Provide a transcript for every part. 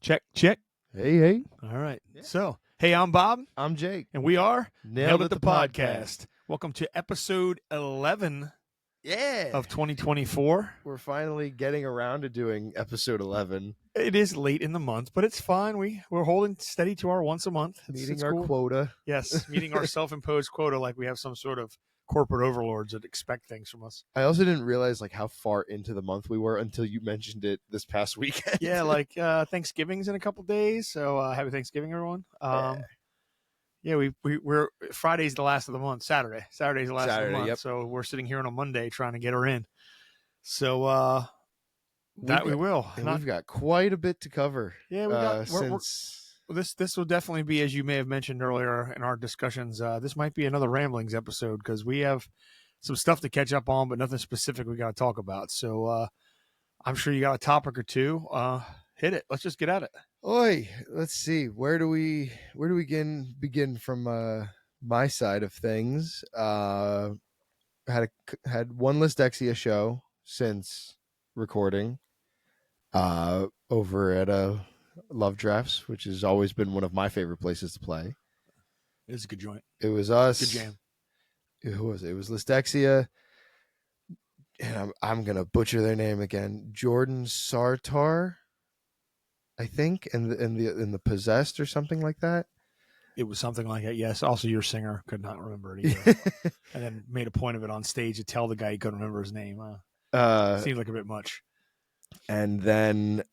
Check, check. Hey. All right. Yeah. So, hey, I'm Bob, I'm Jake. and we are Nailed It, the podcast. Welcome to episode 11 Yeah. of 2024. We're finally getting around to doing episode 11. It is late in the month, but it's fine. We're holding steady to our once a month. Meeting it's our cool. quota. Yes, meeting our self-imposed quota like we have some sort of corporate overlords that expect things from us. I also didn't realize like how far into the month we were until you mentioned it this past weekend. Yeah, like Thanksgiving's in a couple days, so happy Thanksgiving, everyone. Yeah, we're Friday's the last of the month. Saturday's the last of the month. Yep. So we're sitting here on a Monday trying to get her in. So we will. We've got quite a bit to cover. Yeah, we got this will definitely be, as you may have mentioned earlier in our discussions. This might be another ramblings episode because we have some stuff to catch up on, but nothing specific we got to talk about. So I'm sure you got a topic or two. Hit it. Let's just get at it. Oi, let's see. Where do we begin from my side of things? Had one Listexia show since recording over at Love Drafts, which has always been one of my favorite places to play. It's a good joint. It was us. Good jam. Who was it? It was Listexia, and I'm gonna butcher their name again. Jordan Sartar, I think, and the Possessed or something like that. It was something like that. Yes. Also, your singer could not remember it either, and then made a point of it on stage to tell the guy he couldn't remember his name. Seemed like a bit much. And then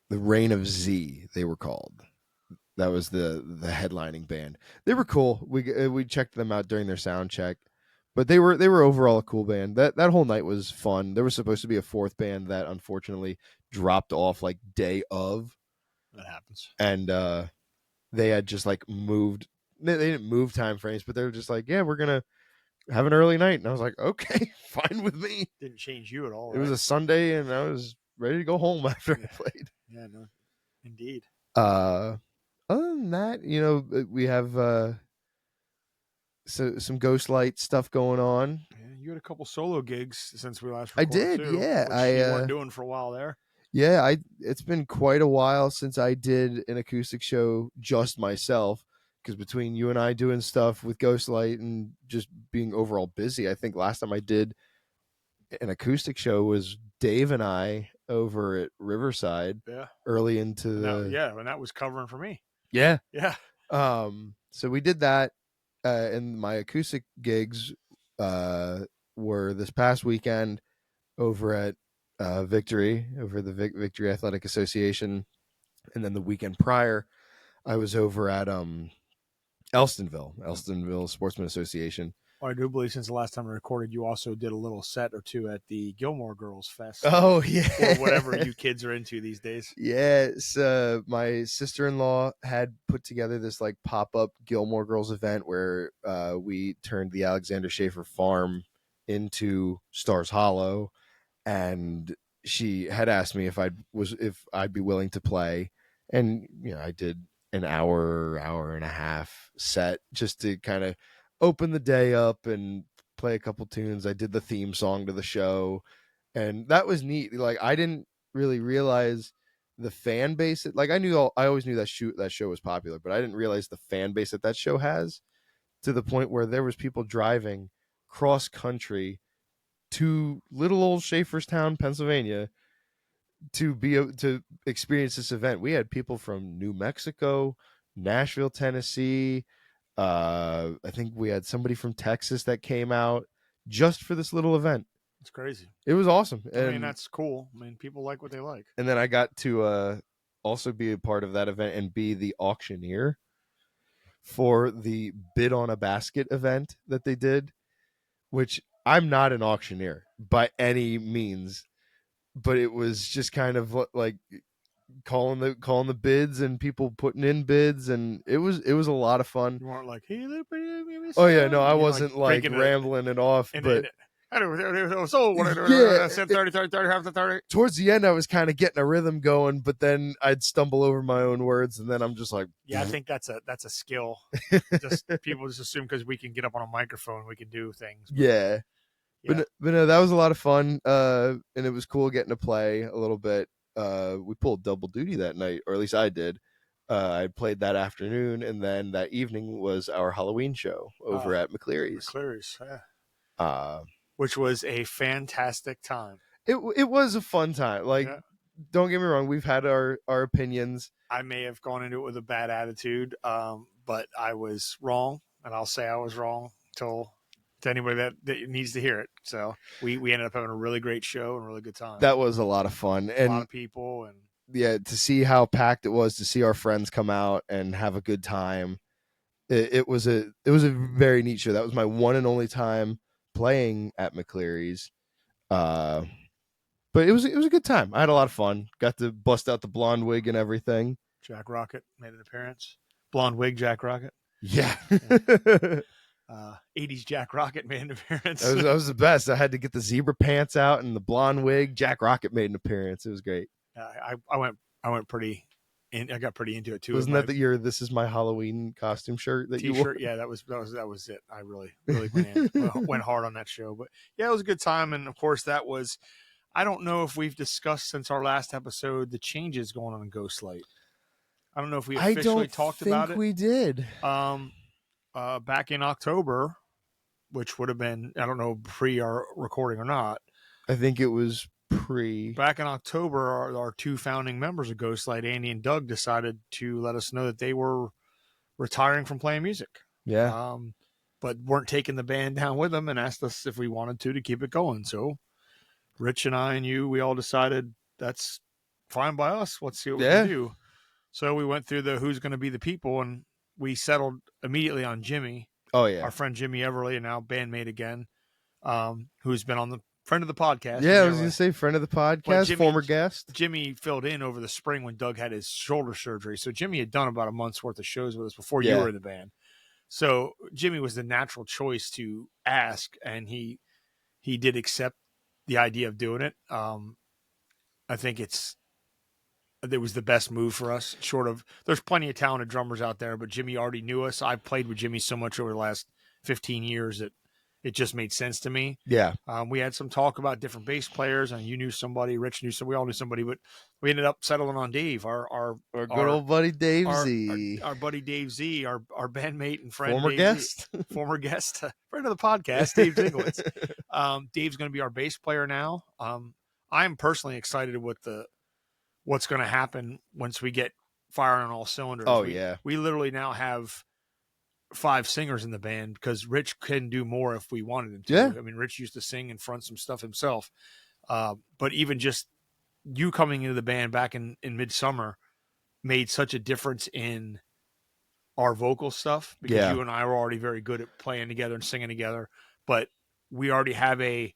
the Reign of Z, they were called. That was the headlining band. They were cool. We checked them out during their sound check, but they were overall a cool band. That whole night was fun. There was supposed to be a fourth band that unfortunately dropped off like day of. That happens. And they had just like moved. They didn't move time frames, but they were just like, yeah, we're gonna have an early night. And I was like, okay, fine with me. Didn't change you at all. It was a Sunday, and I was ready to go home after I played. Yeah, no, indeed. Other than that, we have some Ghostlight stuff going on. Yeah, you had a couple solo gigs since we last recorded. I did, too, yeah. Which you weren't doing for a while there. Yeah, it's been quite a while since I did an acoustic show just myself, because between you and I doing stuff with Ghostlight and just being overall busy, I think last time I did an acoustic show was Dave and I over at Riverside. Yeah. Early into and that was covering for me. Yeah. Yeah. So we did that, and my acoustic gigs were this past weekend over at Victory, over the Victory Athletic Association, and then the weekend prior I was over at Elstonville Sportsman Association. Well, I do believe since the last time I recorded, you also did a little set or two at the Gilmore Girls Fest. Oh, yeah. Or whatever you kids are into these days. Yes. My sister-in-law had put together this like pop-up Gilmore Girls event where we turned the Alexander Schaefer farm into Stars Hollow, and she had asked me if I'd be willing to play, and I did an hour and a half set just to kind of open the day up and play a couple tunes. I did the theme song to the show, and that was neat. Like, I didn't really realize the fan base. Like, I always knew that show was popular, but I didn't realize the fan base that show has, to the point where there was people driving cross country to little old Schaeferstown, Pennsylvania, to experience this event. We had people from New Mexico, Nashville, Tennessee. I think we had somebody from Texas that came out just for this little event. It's crazy. It was awesome. I mean, that's cool. I mean, people like what they like. And then I got to also be a part of that event and be the auctioneer for the Bid on a Basket event that they did, which I'm not an auctioneer by any means, but it was just kind of like calling the bids and people putting in bids, and it was a lot of fun. You weren't like, hey, oh yeah, no, I wasn't like rambling it off, but I said 30, half the 30. Towards the end, I was kind of getting a rhythm going, but then I'd stumble over my own words, and then I'm just like, yeah, I think that's a skill. Just people just assume because we can get up on a microphone, we can do things. But no, that was a lot of fun, and it was cool getting to play a little bit. we pulled double duty that night, or at least I did. I played that afternoon, and then that evening was our Halloween show over at McCleary's. McCleary's, yeah. Uh, Which was a fantastic time. it was a fun time. Like, Yeah. don't get me wrong, we've had our opinions. I may have gone into it with a bad attitude, but I was wrong, and I'll say I was wrong to anybody that needs to hear it. So we ended up having a really great show and a really good time. That was a lot of fun, and a lot of people, and yeah, to see how packed it was, to see our friends come out and have a good time. It was a very neat show. That was my one and only time playing at McCleary's. But it was a good time. I had a lot of fun. Got to bust out the blonde wig and everything. Jack Rocket made an appearance. Blonde wig, Jack Rocket. Yeah. 80s Jack Rocket made an appearance. That was the best. I had to get the zebra pants out and the blonde wig. Jack Rocket made an appearance. It was great. I went pretty in. I got pretty into it too. Wasn't that your "This is my Halloween costume" shirt that T-shirt? You wore? Yeah, that was it. I really went hard on that show. But yeah, it was a good time, and of course that was. I don't know if we've discussed since our last episode the changes going on in Ghostlight. I don't know if we officially talked about it. We did. Back in October, which would have been, I don't know, pre our recording or not. I think it was pre. Back in October, our two founding members of Ghostlight, Andy and Doug, decided to let us know that they were retiring from playing music. Yeah. But weren't taking the band down with them and asked us if we wanted to keep it going. So Rich and I and you, we all decided that's fine by us. Let's see what we can do. So we went through the who's going to be the people, and we settled immediately on Jimmy. Oh, yeah. Our friend Jimmy Everly, and now bandmate again, who's been on the friend of the podcast. Yeah, I was going to say friend of the podcast, former guest. Jimmy filled in over the spring when Doug had his shoulder surgery. So Jimmy had done about a month's worth of shows with us before you were in the band. So Jimmy was the natural choice to ask, and he did accept the idea of doing it. I think it was the best move for us. Short of, there's plenty of talented drummers out there, but Jimmy already knew us. I've played with Jimmy so much over the last 15 years that it just made sense to me. Yeah. We had some talk about different bass players, and you knew somebody, Rich knew somebody, we all knew somebody, but we ended up settling on Dave, our good old buddy Dave Z. Our buddy Dave Z, our bandmate and friend. Former guest, friend of the podcast, Dave Dinglitz. Dave's going to be our bass player now. I'm personally excited with what's going to happen once we get firing on all cylinders. We literally now have 5 singers in the band because Rich can do more if we wanted him to. Yeah. I mean, Rich used to sing and front some stuff himself. But even just you coming into the band back in midsummer made such a difference in our vocal stuff because you and I were already very good at playing together and singing together, but we already have a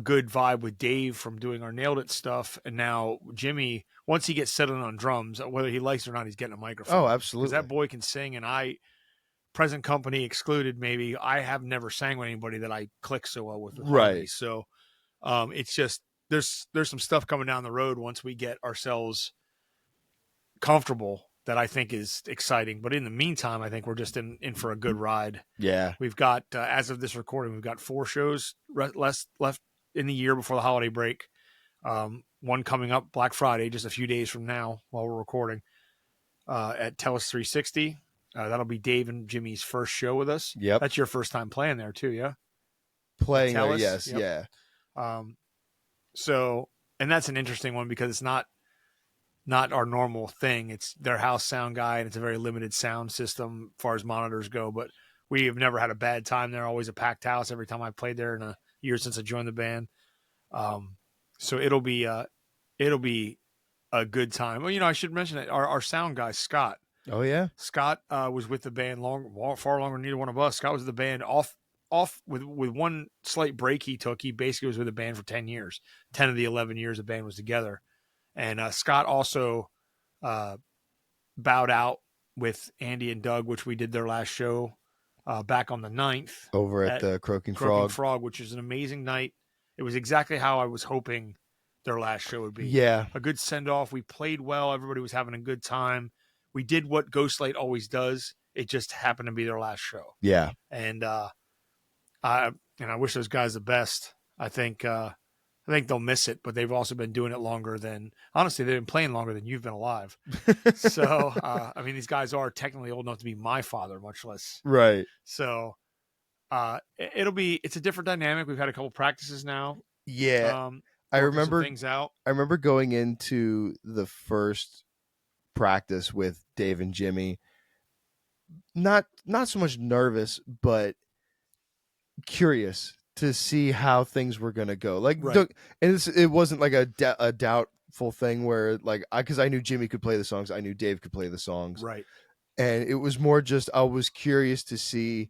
good vibe with Dave from doing our Nailed It stuff. And now Jimmy, once he gets settled on drums, whether he likes it or not, he's getting a microphone. Oh, absolutely. Because that boy can sing, and present company excluded, maybe, I have never sang with anybody that I click so well with. Right. So it's just, there's some stuff coming down the road once we get ourselves comfortable that I think is exciting. But in the meantime, I think we're just in for a good ride. Yeah. We've got, as of this recording, we've got 4 shows left in the year before the holiday break. One coming up Black Friday, just a few days from now while we're recording, at Tellus 360. That'll be Dave and Jimmy's first show with us. Yep. That's your first time playing there too, yeah? Playing there, yes, yep. Yeah. So, and that's an interesting one because it's not our normal thing. It's their house sound guy, and it's a very limited sound system as far as monitors go, but we have never had a bad time there. Always a packed house every time I played there in a year since I joined the band. So it'll be a good time. Well, I should mention that our sound guy, Scott. Oh yeah. Scott was with the band far longer than either one of us. Scott was with the band off with one slight break he took. He basically was with the band for 10 years. 10 of the 11 years the band was together. And Scott also bowed out with Andy and Doug, which we did their last show back on the 9th. Over at the Croaking Frog, which is an amazing night. It was exactly how I was hoping their last show would be. Yeah. A good send-off. We played well. Everybody was having a good time. We did what Ghostlight always does. It just happened to be their last show. Yeah. And I wish those guys the best. I think I think they'll miss it, but they've also been doing it longer than, honestly, they've been playing longer than you've been alive. So, I mean, these guys are technically old enough to be my father, much less. Right. So, it's a different dynamic. We've had a couple practices now. Yeah. I Working some remember things out. I remember going into the first practice with Dave and Jimmy, not so much nervous, but curious to see how things were going to go. Like, Right. and it wasn't like a doubtful thing where like because I knew Jimmy could play the songs, I knew Dave could play the songs, Right. and it was more just I was curious to see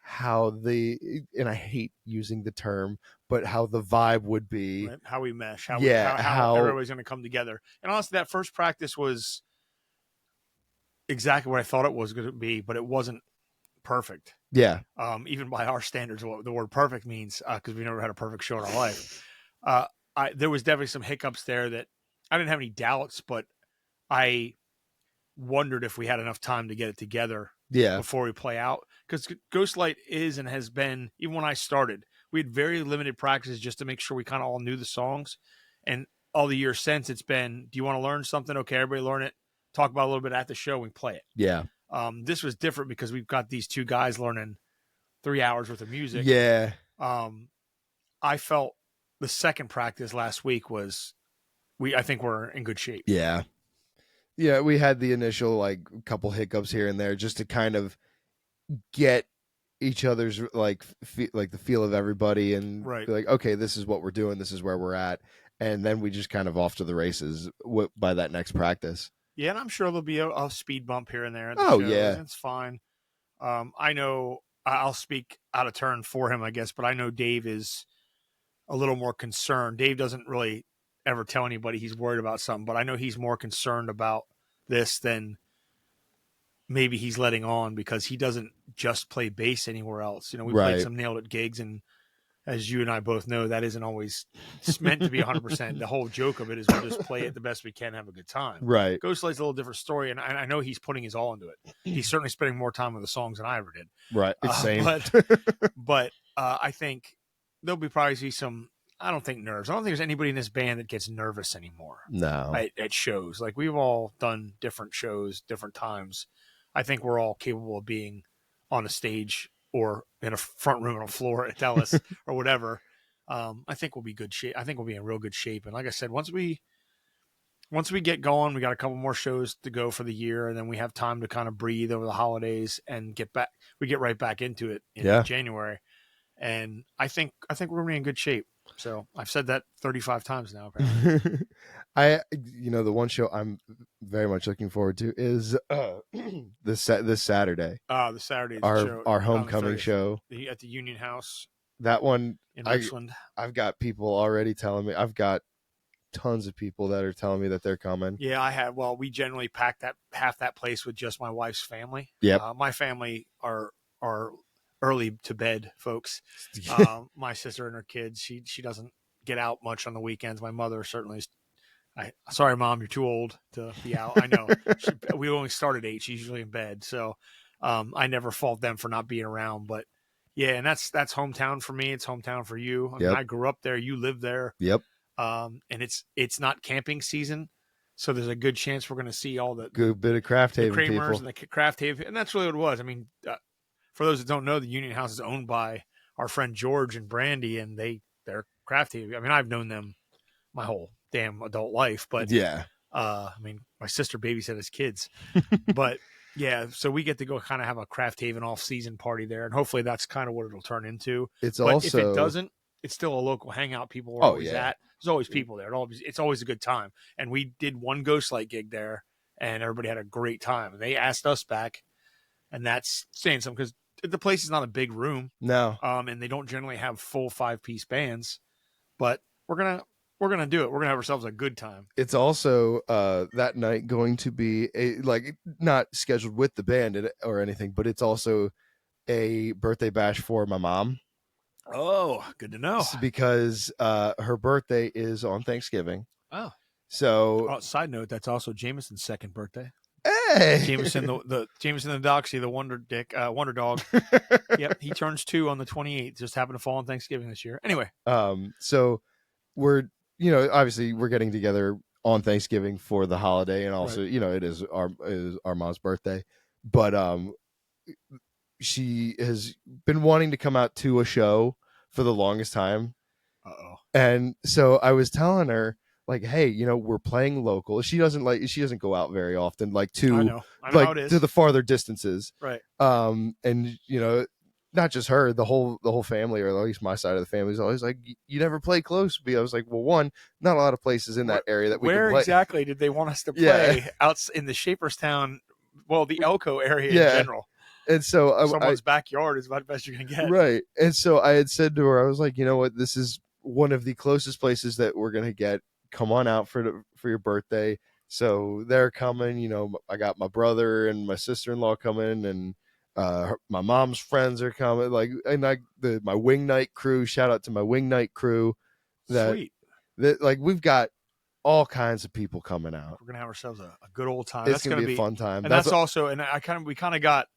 how and I hate using the term, but how the vibe would be. Right. How we mesh, Yeah, how how everybody's going to come together. And honestly, that first practice was exactly what I thought it was going to be, but it wasn't perfect. yeah. Even by our standards, what the word perfect means, because we never had a perfect show in our life. There was definitely some hiccups there that I didn't have any doubts, but I wondered if we had enough time to get it together Yeah. before we play out. Because Ghostlight is and has been, even when I started, we had very limited practices just to make sure we kind of all knew the songs. And all the years since, it's been, do you want to learn something? Okay, everybody learn it. Talk about it a little bit at the show and play it. Yeah. This was different because we've got these two guys learning 3 hours worth of music. Yeah. I felt the second practice last week was I think we're in good shape. Yeah. Yeah, we had the initial like couple hiccups here and there just to kind of get each other's like like the feel of everybody and Right. be like, okay, this is what we're doing, this is where we're at, and then we just kind of off to the races by that next practice. Yeah, and I'm sure there'll be a speed bump here and there at the Oh shows. yeah, It's fine. I know I'll speak out of turn for him, I guess, but I know Dave is a little more concerned. Dave doesn't really ever tell anybody he's worried about something, but I know he's more concerned about this than maybe he's letting on because he doesn't just play bass anywhere else. You know, we played some Nailed It gigs, and as you and I both know, that isn't always meant to be 100%. The whole joke of it is we'll just play it the best we can, have a good time. Right. Ghostlight's a little different story, and I know he's putting his all into it. He's certainly spending more time with the songs than I ever did. Right. It's same. But I think there'll be probably some. I don't think nerves. I don't think there's anybody in this band that gets nervous anymore. No. At shows, like we've all done different shows, different times. I think we're all capable of being on a stage or in a front room on a floor at Dallas or whatever. I think we'll be good shape. I think we'll be in real good shape. And like I said, once we get going, we got a couple more shows to go for the year, and then we have time to kind of breathe over the holidays and get back. We get right back into it in January, and I think we're gonna be in good shape. So I've said that 35 times now. Apparently. The one show I'm very much looking forward to is this Saturday. The Saturday, our homecoming show at the Union House. That one in Richland. I've got people already telling me. I've got tons of people that are telling me that they're coming. Yeah, I have. Well, we generally pack half that place with just my wife's family. Yeah, my family are early to bed folks. My sister and her kids, she doesn't get out much on the weekends. My mother certainly is. Sorry, Mom, you're too old to be out. I know. We only start at 8. She's usually in bed. So I never fault them for not being around. But, yeah, and that's hometown for me. It's hometown for you. I mean, I grew up there. You live there. Yep. And it's not camping season. So there's a good chance we're going to see all the good bit of Craft Haven Kramers people. And the Craft Haven. And that's really what it was. I mean, for those that don't know, the Union House is owned by our friend George and Brandy, and they're Craft Haven. I mean, I've known them my whole damn adult life, but I mean, my sister babysat his kids, but yeah, so we get to go kind of have a Craft Haven off-season party there, and hopefully that's kind of what it'll turn into. But also, if it doesn't, it's still a local hangout. People are always at. There's always people there. It's always a good time. And we did one Ghostlight gig there, and everybody had a great time. And they asked us back, and that's saying something because the place is not a big room. No. And they don't generally have full 5-piece bands, but we're gonna do it. We're gonna have ourselves a good time. It's also that night going to be not scheduled with the band or anything, but it's also a birthday bash for my mom. Oh, good to know. Because her birthday is on Thanksgiving. Oh. So side note, that's also Jameson's second birthday. Hey, Jameson the Doxy, the wonder dog. Yep, he turns 2 on the 28th. Just happened to fall on Thanksgiving this year. Anyway, so we're obviously we're getting together on Thanksgiving for the holiday, and also Right. it is our mom's birthday, but she has been wanting to come out to a show for the longest time. Uh-oh. And so I was telling her, like, hey, we're playing local. She doesn't go out very often, like I to know. I know how it to is. the farther distances. Right. And not just her, the whole family, or at least my side of the family, is always like, you never play close. I was like, well, one, not a lot of places in that area that we can Where play. exactly did they want us to Yeah. play? Out in the Shaperstown, well, the Elko area in Yeah. general. And so I Someone's backyard is about the best you're gonna get. right. And so I had said to her, I was like, you know what, this is one of the closest places that we're gonna get. Come on out for your birthday. So they're coming. I got my brother and my sister-in-law coming, and my mom's friends are coming. Like, and my wing night crew. Shout out to my wing night crew. That Sweet. like we've got all kinds of people coming out. We're gonna have ourselves a good old time. It's That's gonna gonna be a be, fun time. and that's also, and we kind of got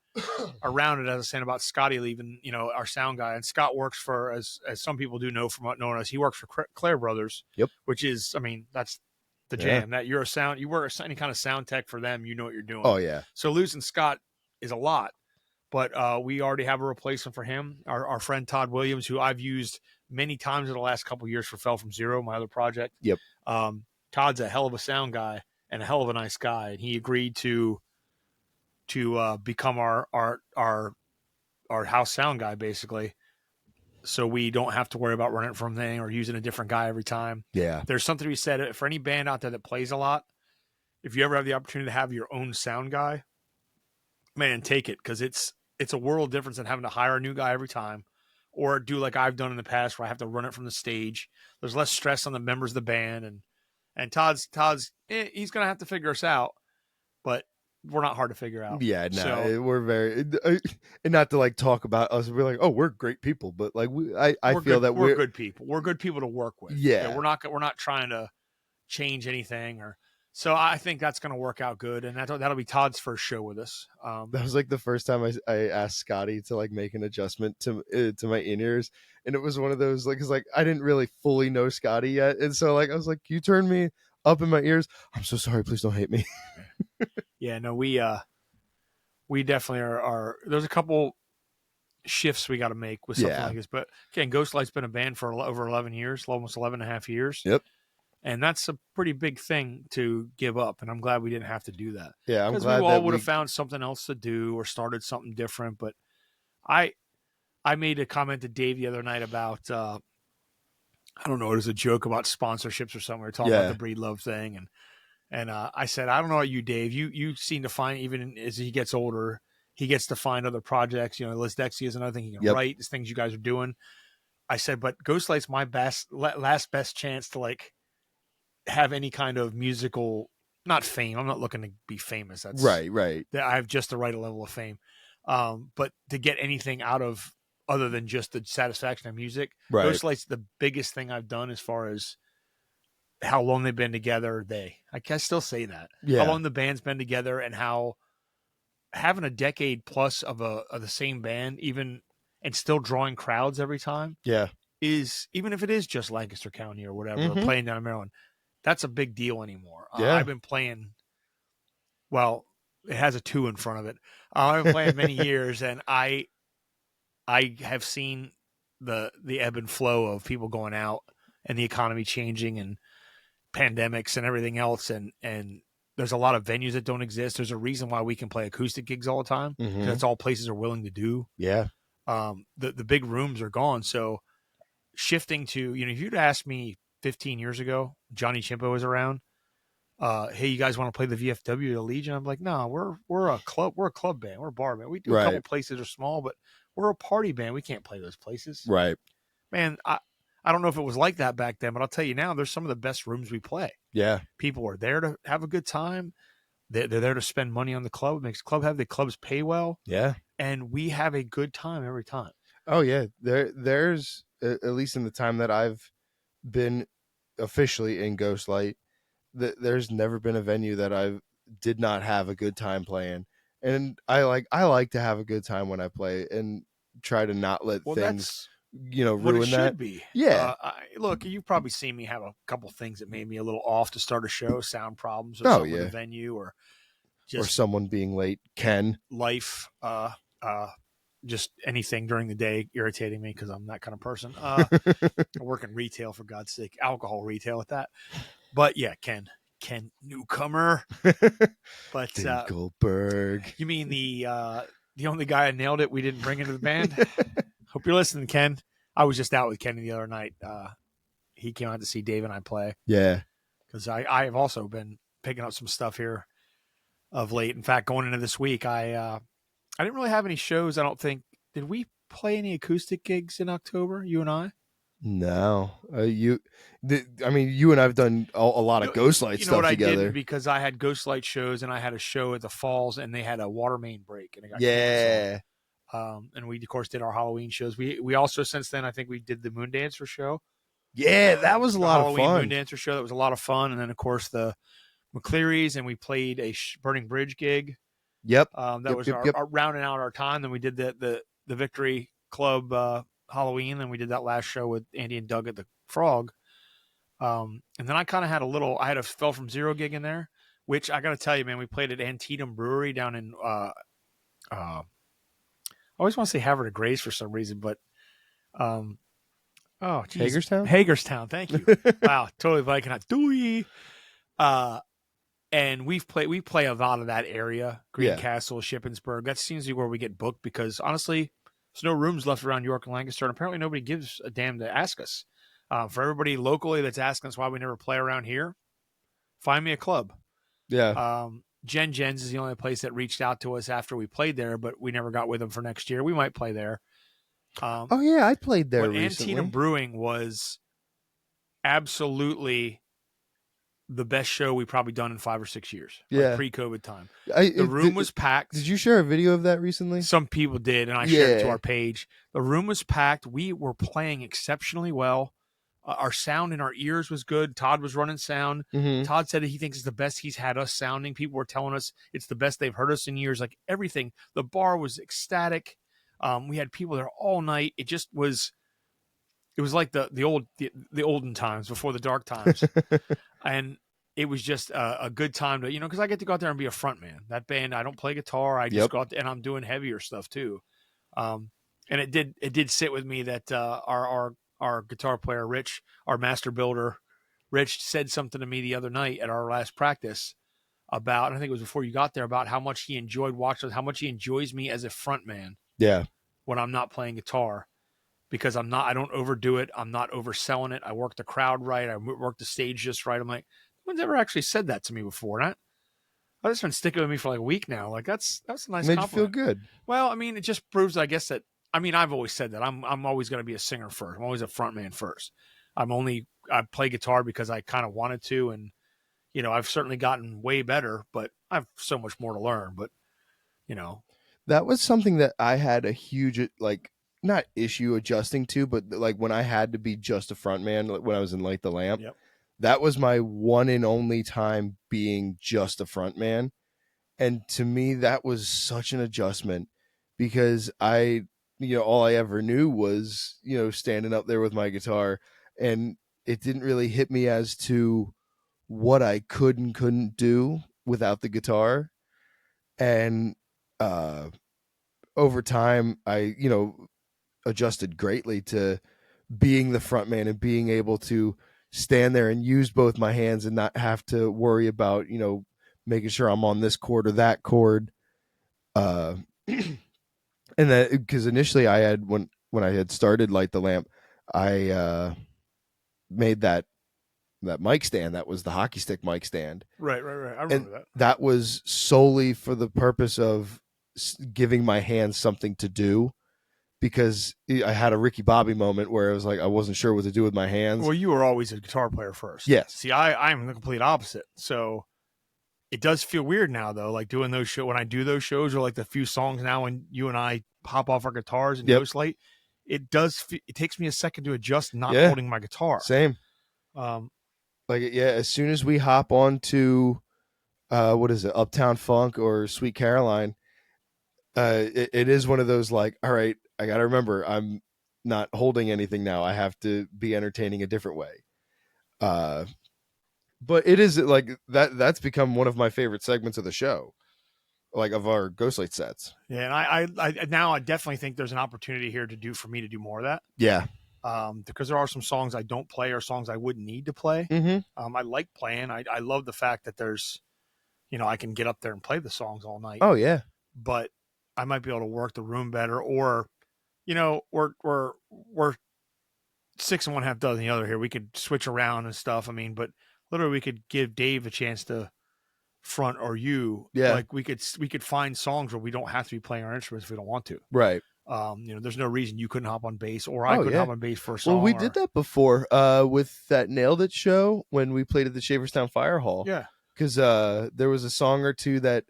around it, as I was saying about Scotty leaving, our sound guy. And Scott works for, as some people do know from knowing us, he works for Claire Brothers. Yep. Which is, I mean, that's the Yeah. jam. That you work any kind of sound tech for them, you know what you're doing. Oh yeah. So losing Scott is a lot, but we already have a replacement for him. Our friend Todd Williams, who I've used many times in the last couple of years for Fell From Zero, my other project. Yep. Todd's a hell of a sound guy and a hell of a nice guy, and he agreed to become our house sound guy, basically, so we don't have to worry about running from thing or using a different guy every time. Yeah. There's something to be said for any band out there that plays a lot. If you ever have the opportunity to have your own sound guy, man, take it, because it's a world difference than having to hire a new guy every time, or do like I've done in the past where I have to run it from the stage. There's less stress on the members of the band, and Todd's he's gonna have to figure us out, but we're not hard to figure out. Yeah, no, So we're very, and not to like talk about us. We're like, oh, we're great people, but like I we're feel good, that we're good people. We're good people to work with. Yeah. We're not trying to change anything, or so I think that's going to work out good, and that'll be Todd's first show with us. That was like the first time I asked Scotty to like make an adjustment to my in ears, and it was one of those like, cause like I didn't really fully know Scotty yet, and so like I was like, you turn me up in my ears. I'm so sorry. Please don't hate me. Yeah, no, we definitely are. There's a couple shifts we got to make with something like this, but again, Ghostlight's been a band for over 11 years, almost 11 and a half years. Yep. And that's a pretty big thing to give up, and I'm glad we didn't have to do that. Yeah, I'm because glad we all that would have found something else to do or started something different. But I made a comment to Dave the other night about I don't know, it was a joke about sponsorships or something. We were talking about the Breed Love thing, and I said, I don't know about you, Dave. You seem to find, even as he gets older, he gets to find other projects. Liz Dexy is another thing he can write. There's things you guys are doing. I said, but Ghostlight's my last best chance to like have any kind of musical, not fame. I'm not looking to be famous. That's right. I have just the right level of fame. But to get anything out of other than just the satisfaction of music, Right. Ghostlight's the biggest thing I've done as far as how long they've been together. I can still say that. Yeah. How long the band's been together, and how having a decade plus of the same band, even, and still drawing crowds every time. Yeah. Is, even if it is just Lancaster County or whatever, or playing down in Maryland, that's a big deal anymore. Yeah. I've been playing, well, it has a 2 in front of it. I've been playing many years, and I have seen the ebb and flow of people going out and the economy changing and pandemics and everything else. And there's a lot of venues that don't exist. There's a reason why we can play acoustic gigs all the time. That's all places are willing to do. Yeah. The big rooms are gone. So shifting to, if you'd asked me 15 years ago, Johnny Chimpo was around, hey, you guys want to play the VFW, the Legion? I'm like, no, we're a club band. We're a bar band. We do a couple places that are small, but we're a party band. We can't play those places. Right. Man, I don't know if it was like that back then, but I'll tell you now, there's some of the best rooms we play. Yeah. People are there to have a good time. They're there to spend money on the club. It makes the clubs pay well. Yeah. And we have a good time every time. Oh yeah. There's at least in the time that I've been officially in Ghostlight, there's never been a venue that I did not have a good time playing. And I like to have a good time when I play and try to not let things what it ruin that. should be. Yeah. Look, you've probably seen me have a couple things that made me a little off to start a show, sound problems or Oh something with the yeah. venue, or Or just someone being late. Ken. life, just anything during the day irritating me because I'm that kind of person. I work in retail, for God's sake, alcohol retail at that. But yeah, Ken newcomer. But Dinkelberg. you mean the only guy I nailed it we didn't bring into the band? Hope you're listening, Ken. I was just out with Kenny the other night. He came out to see Dave and I play. Yeah. Because I have also been picking up some stuff here of late. In fact, going into this week, I didn't really have any shows. I don't think. Did we play any acoustic gigs in October? You and I? No. You and I've done a lot of Ghostlight You know what stuff I didn't, together. because I had Ghostlight shows and I had a show at the Falls and they had a water main break and it got canceled. Yeah. And we of course did our Halloween shows. We also, since then, I think we did the Moon Dancer show. Yeah, that was a The lot of Halloween Moon fun. Dancer show, that was a lot of fun. And then of course the McCleary's, and we played a Burning Bridge gig. Yep. That was our rounding out our time. Then we did the Victory Club Halloween. Then we did that last show with Andy and Doug at the Frog. And then I kind of had I had a Fell From Zero gig in there, which I got to tell you, man, we played at Antietam Brewery down in, I always want to say Havre de Grace for some reason, but, geez. Hagerstown. Thank you. Wow. Totally blanking out. Dewey. And we play a lot of that area, Greencastle, Shippensburg. That seems to be where we get booked because honestly, there's no rooms left around York and Lancaster. And apparently nobody gives a damn to ask us. For everybody locally that's asking us why we never play around here, find me a club. Yeah. Jen's is the only place that reached out to us after we played there, but we never got with them for next year. We might play there. Oh yeah, I played there recently. Antietam Brewing was absolutely the best show we've probably done in 5 or 6 years. Yeah. Like pre-COVID time. The room was packed. Did you share a video of that recently? Some people did, and I shared it to our page. The room was packed. We were playing exceptionally well. Our sound in our ears was good. Todd was running sound. Mm-hmm. Todd said that he thinks it's the best he's had us sounding. People were telling us it's the best they've heard us in years. Like everything. The bar was ecstatic. We had people there all night. It just was. It was like the olden times before the dark times, and it was just a good time to, because I get to go out there and be a front man. That band, I don't play guitar. I just go out there, and I'm doing heavier stuff too. And it did sit with me that our guitar player Rich, our master builder, Rich said something to me the other night at our last practice about, I think it was before you got there, about how much he enjoyed watching, how much he enjoys me as a front man. Yeah. When I'm not playing guitar. Because I don't overdo it. I'm not overselling it. I work the crowd right. I work the stage just right. I'm like, no one's ever actually said that to me before. And I've just been sticking with me for like a week now. Like that's a nice compliment. Made you feel good. Well, I mean, it just proves, I guess, that, I've always said that I'm always going to be a singer first. I'm always a front man first. I play guitar because I kind of wanted to. And, I've certainly gotten way better, but I have so much more to learn. But, that was something that I had a huge, not issue adjusting to, but like when I had to be just a front man, when I was in Light the Lamp, that was my one and only time being just a front man. And to me, that was such an adjustment because all I ever knew was, standing up there with my guitar, and it didn't really hit me as to what I could and couldn't do without the guitar. And, over time, I, adjusted greatly to being the front man and being able to stand there and use both my hands and not have to worry about, making sure I'm on this chord or that chord. And that, because initially I had, when I had started Light the Lamp, I made that mic stand. That was the hockey stick mic stand. Right. I remember that. That was solely for the purpose of giving my hands something to do. Because I had a Ricky Bobby moment where I was like, I wasn't sure what to do with my hands. Well, you were always a guitar player first. Yes. See, I'm the complete opposite. So it does feel weird now, though, like doing those shows. When I do those shows, or like the few songs now when you and I pop off our guitars and Ghostlight, it takes me a second to adjust not holding my guitar. Same. As soon as we hop on to, what is it, Uptown Funk or Sweet Caroline, it is one of those like, all right, I got to remember, I'm not holding anything now. I have to be entertaining a different way. But it is like that's become one of my favorite segments of the show, like of our Ghostlight sets. Yeah, and I now I definitely think there's an opportunity here for me to do more of that. Yeah. Because there are some songs I don't play or songs I wouldn't need to play. Mm-hmm. I like playing. I love the fact that there's, I can get up there and play the songs all night. Oh yeah. But I might be able to work the room better, or, we're 6 and 1/2 dozen the other here. We could switch around and stuff. I mean, but literally we could give Dave a chance to front, or you. Yeah. Like we could find songs where we don't have to be playing our instruments if we don't want to. Right. There's no reason you couldn't hop on bass, or I couldn't hop on bass for a song. Well, we did that before with that Nailed It show when we played at the Shaverstown Fire Hall. Yeah. Because there was a song or two that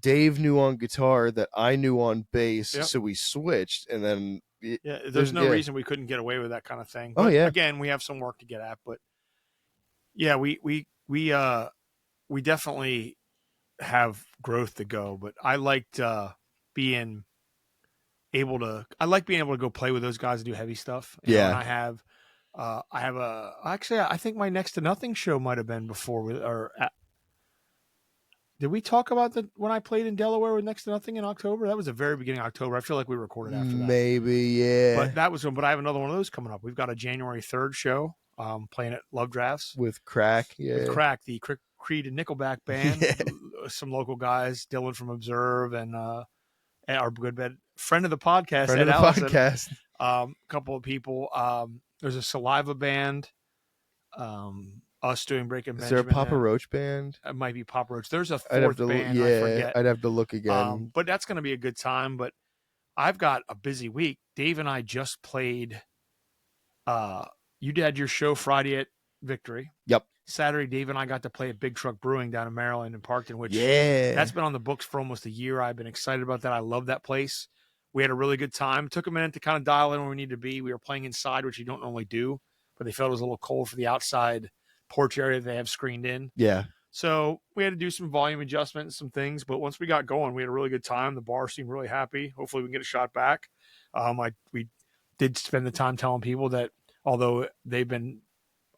Dave knew on guitar that I knew on bass, so we switched, and then there's no reason we couldn't get away with that kind of thing. But again, we have some work to get at, but yeah, we definitely have growth to go. But I liked being able to go play with those guys and do heavy stuff. And I think my Next to Nothing show might have been before did we talk about when I played in Delaware with Next to Nothing in October? That was the very beginning of October. I feel like we recorded after that. Maybe, yeah. But I have another one of those coming up. We've got a January 3rd show playing at Love Drafts. With Crack, yeah. With Crack, the Creed and Nickelback band. Some local guys, Dylan from Observe and our good friend of the podcast, Ed Allison. A couple of people. There's a Saliva band. Us doing Breaking Benjamin. Is there a Papa Roach band? It might be Papa Roach. There's a fourth band. I forget. I'd have to look again. But that's going to be a good time. But I've got a busy week. Dave and I just played. You did your show Friday at Victory. Yep. Saturday, Dave and I got to play at Big Truck Brewing down in Maryland in Parkton, which that's been on the books for almost a year. I've been excited about that. I love that place. We had a really good time. It took a minute to kind of dial in where we need to be. We were playing inside, which you don't normally do, but they felt it was a little cold for the outside porch area they have screened in. Yeah. So we had to do some volume adjustment and some things, but once we got going, we had a really good time. The bar seemed really happy. Hopefully we can get a shot back. We did spend the time telling people that although they've been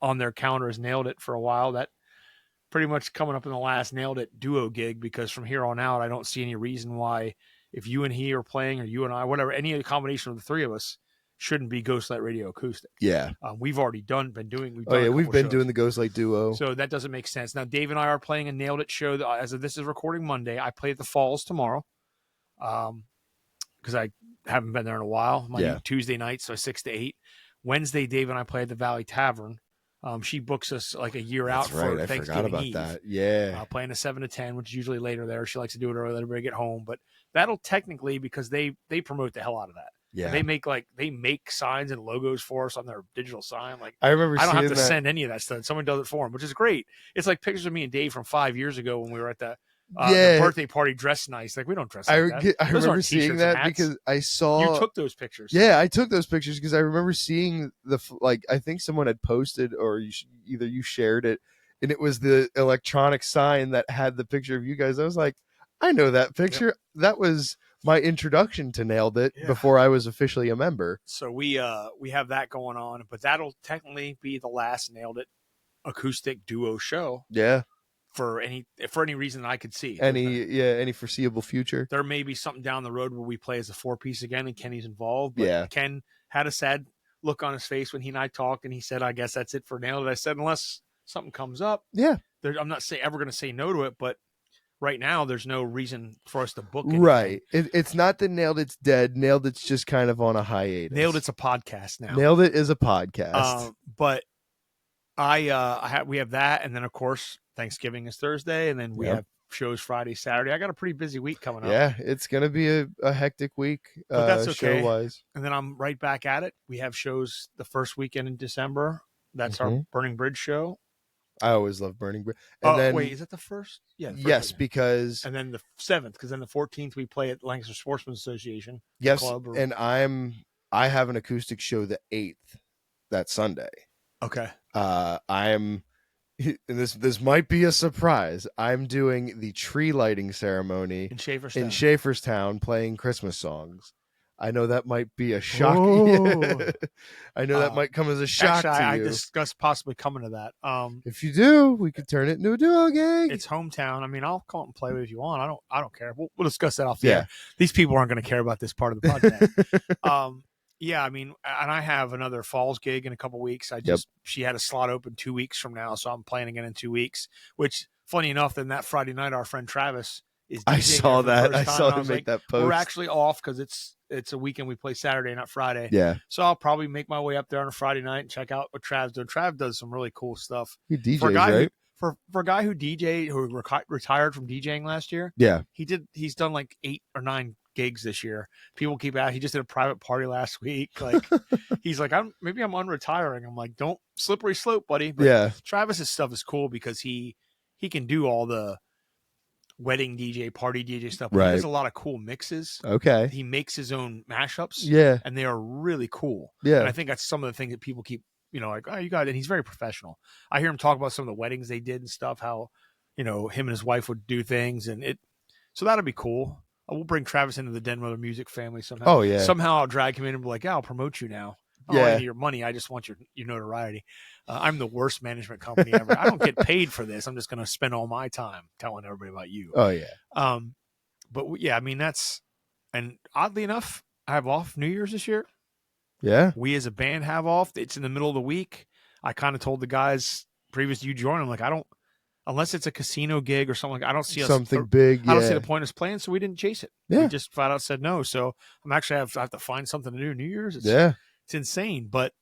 on their calendars, Nailed It for a while, that pretty much coming up in the last Nailed It duo gig, because from here on out, I don't see any reason why if you and he are playing, or you and I, whatever, any combination of the three of us, shouldn't be Ghostlight Radio acoustic. Yeah. We've already been doing we've been doing the Ghostlight duo. So that doesn't make sense. Now, Dave and I are playing a Nailed It show as of this is recording Monday. I play at the Falls tomorrow. Because I haven't been there in a while. Tuesday night, so 6 to 8. Wednesday, Dave and I play at the Valley Tavern. She books us like a year out for Thanksgiving Eve. I forgot about that. Yeah. Playing a 7 to 10, which is usually later there. She likes to do it early, let everybody get home. But that'll technically, because they promote the hell out of that. Yeah. They make signs and logos for us on their digital sign. Like I don't have to send any of that stuff. Someone does it for them, which is great. It's like pictures of me and Dave from 5 years ago when we were at the birthday party dressed nice. Like we don't dress like that. I remember seeing that because I saw you took those pictures. Yeah, I took those pictures because I remember seeing I think someone had posted, or either you shared it, and it was the electronic sign that had the picture of you guys. I was like, I know that picture. Yep. That was my introduction to Nailed It before I was officially a member. So we have that going on, but that'll technically be the last Nailed It acoustic duo show. Yeah. For any reason that I could see. Any foreseeable future. There may be something down the road where we play as a 4-piece again and Kenny's involved. But Ken had a sad look on his face when he and I talked, and he said, I guess that's it for Nailed It. I said, unless something comes up. Yeah. I'm not ever going to say no to it, but right now there's no reason for us to book anything. Right. It's not that Nailed It's dead. Nailed It's just kind of on a hiatus. Nailed It's a podcast now. Nailed It is a podcast. But we have that, and then of course Thanksgiving is Thursday, and then we have shows Friday, Saturday. I got a pretty busy week coming up. Yeah, it's going to be a hectic week, but that's okay. Show-wise. And then I'm right back at it. We have shows the first weekend in December. That's our Burning Bridge show. I always love Burning Bridge. And then, wait, is that the first? Yeah. Yes, because... And then the 7th, because then the 14th we play at Lancaster Sportsman's Association. Yes, and I have an acoustic show the 8th, that Sunday. Okay. And this might be a surprise. I'm doing the tree lighting ceremony in Schaeferstown, playing Christmas songs. I know that might be a shock. Oh. I know that might come as a shock Actually, to I you. discussed possibly coming to that. If you do, we could turn it into a duo gig. It's hometown. I mean, I'll come up and play with you if you want. I don't care. We'll discuss that off the Yeah. air. These people aren't going to care about this part of the podcast. Yeah, I mean, and I have another Falls gig in a couple weeks. She had a slot open 2 weeks from now, so I'm playing again in 2 weeks. Which, funny enough, then that Friday night, our friend Travis is DJing. I saw that. I saw him make that post. We're actually off because it's a weekend. We play Saturday, not Friday. Yeah. So I'll probably make my way up there on a Friday night and check out what Trav's doing. Trav does some really cool stuff. He DJs, right? For a guy who retired from DJing last year, yeah, he's done like 8 or 9 gigs this year. People keep asking. He just did a private party last week. Like he's like, maybe I'm unretiring. I'm like, don't slippery slope, buddy. But yeah, Travis's stuff is cool because he can do all the wedding DJ, party DJ stuff. Right. He does a lot of cool mixes. Okay. He makes his own mashups. Yeah. And they are really cool. Yeah. And I think that's some of the things that people keep, like, oh, you got it. And he's very professional. I hear him talk about some of the weddings they did and stuff, how, him and his wife would do things. So that'll be cool. We'll bring Travis into the Den Mother music family somehow. Oh, yeah. Somehow I'll drag him in and be like, yeah, I'll promote you now. I don't want your money. I just want your notoriety. I'm the worst management company ever. I don't get paid for this. I'm just going to spend all my time telling everybody about you. Oh, yeah. But yeah, I mean, and oddly enough, I have off New Year's this year. Yeah. We as a band have off. It's in the middle of the week. I kind of told the guys previous to you joining, I'm like, unless it's a casino gig or something, I don't see something big. I don't see the point of us playing, so we didn't chase it. Yeah. We just flat out said no. So I'm actually I have to find something to do New Year's. It's insane, but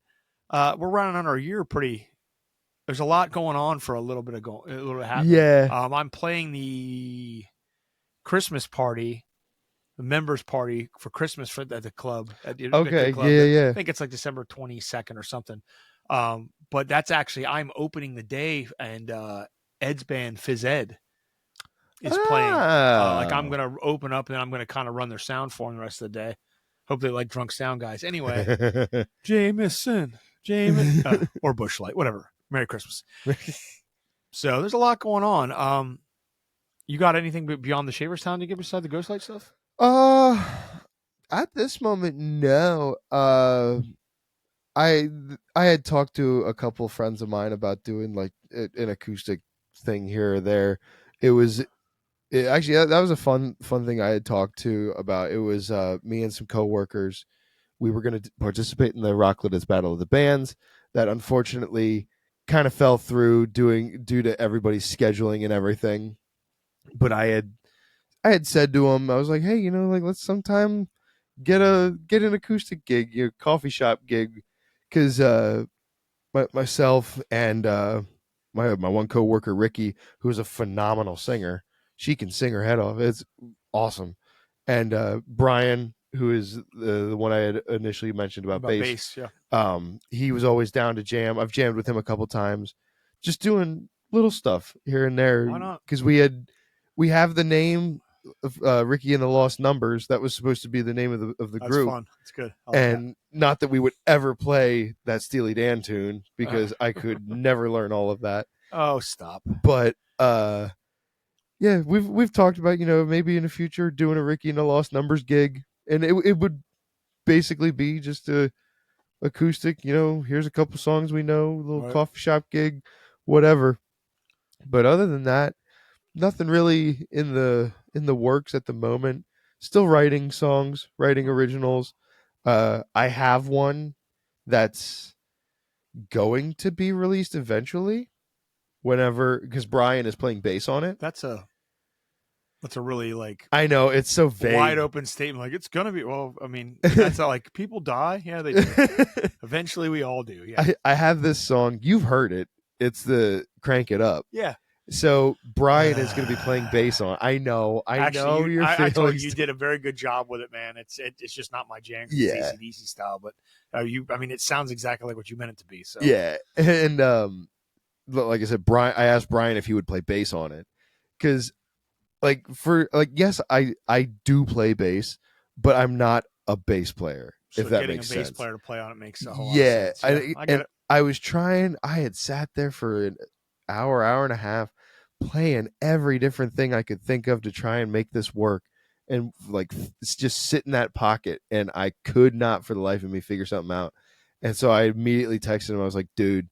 we're running on our year pretty. There's a lot going on for a little bit happening. Yeah. I'm playing the Christmas party, the members party for Christmas at the club. At the club. Yeah. I think it's like December 22nd or something. But that's actually I'm opening the day, and Ed's band Phys Ed is playing. Like I'm gonna open up and I'm gonna kind of run their sound for them the rest of the day. Hope they like drunk sound guys. Anyway, Jameson, or Bush Light, whatever. Merry Christmas. So there's a lot going on. You got anything beyond the Shaverstown to give beside the Ghostlight stuff? At this moment, no. I had talked to a couple friends of mine about doing like an acoustic thing here or there. Actually, that was a fun thing I had talked to about. It was me and some coworkers. We were going to participate in the Rocklet's Battle of the Bands. That unfortunately kind of fell through due to everybody's scheduling and everything. But I had said to him, I was like, hey, like let's sometime get an acoustic gig, your coffee shop gig, because myself and my one coworker Ricky, who is a phenomenal singer. She can sing her head off. It's awesome. And Brian, who is the one I had initially mentioned about bass. Yeah. He was always down to jam. I've jammed with him a couple times, just doing little stuff here and there. Why not? Because we have the name of Ricky and the Lost Numbers. That was supposed to be the name of the group. Fun. It's good. And not that we would ever play that Steely Dan tune, because I could never learn all of that. Oh, stop. But yeah, we've talked about, maybe in the future doing a Ricky and the Lost Numbers gig, and it would basically be just a acoustic, here's a couple songs we know, little coffee shop gig, whatever. But other than that, nothing really in the works at the moment. Still writing songs, writing originals. I have one that's going to be released eventually, because Brian is playing bass on it. That's a really I know it's so vague, wide open statement. Like it's gonna be. Well, I mean, that's not like people die. Yeah, they do. Eventually, we all do. Yeah. I have this song. You've heard it. It's the Crank It Up. Yeah. So Brian is going to be playing bass on. I know. Actually, I told you did a very good job with it, man. It's just not my jam. It's AC/DC style, but it sounds exactly like what you meant it to be. So yeah, and like I said, I asked Brian if he would play bass on it, because yes, I do play bass, but I'm not a bass player. So if that makes sense. Getting a bass player to play on it makes a whole lot of sense. Yeah, I get it. I was trying. I had sat there for an hour and a half, playing every different thing I could think of to try and make this work, and like it's just sit in that pocket, and I could not for the life of me figure something out. And so I immediately texted him. I was like, dude,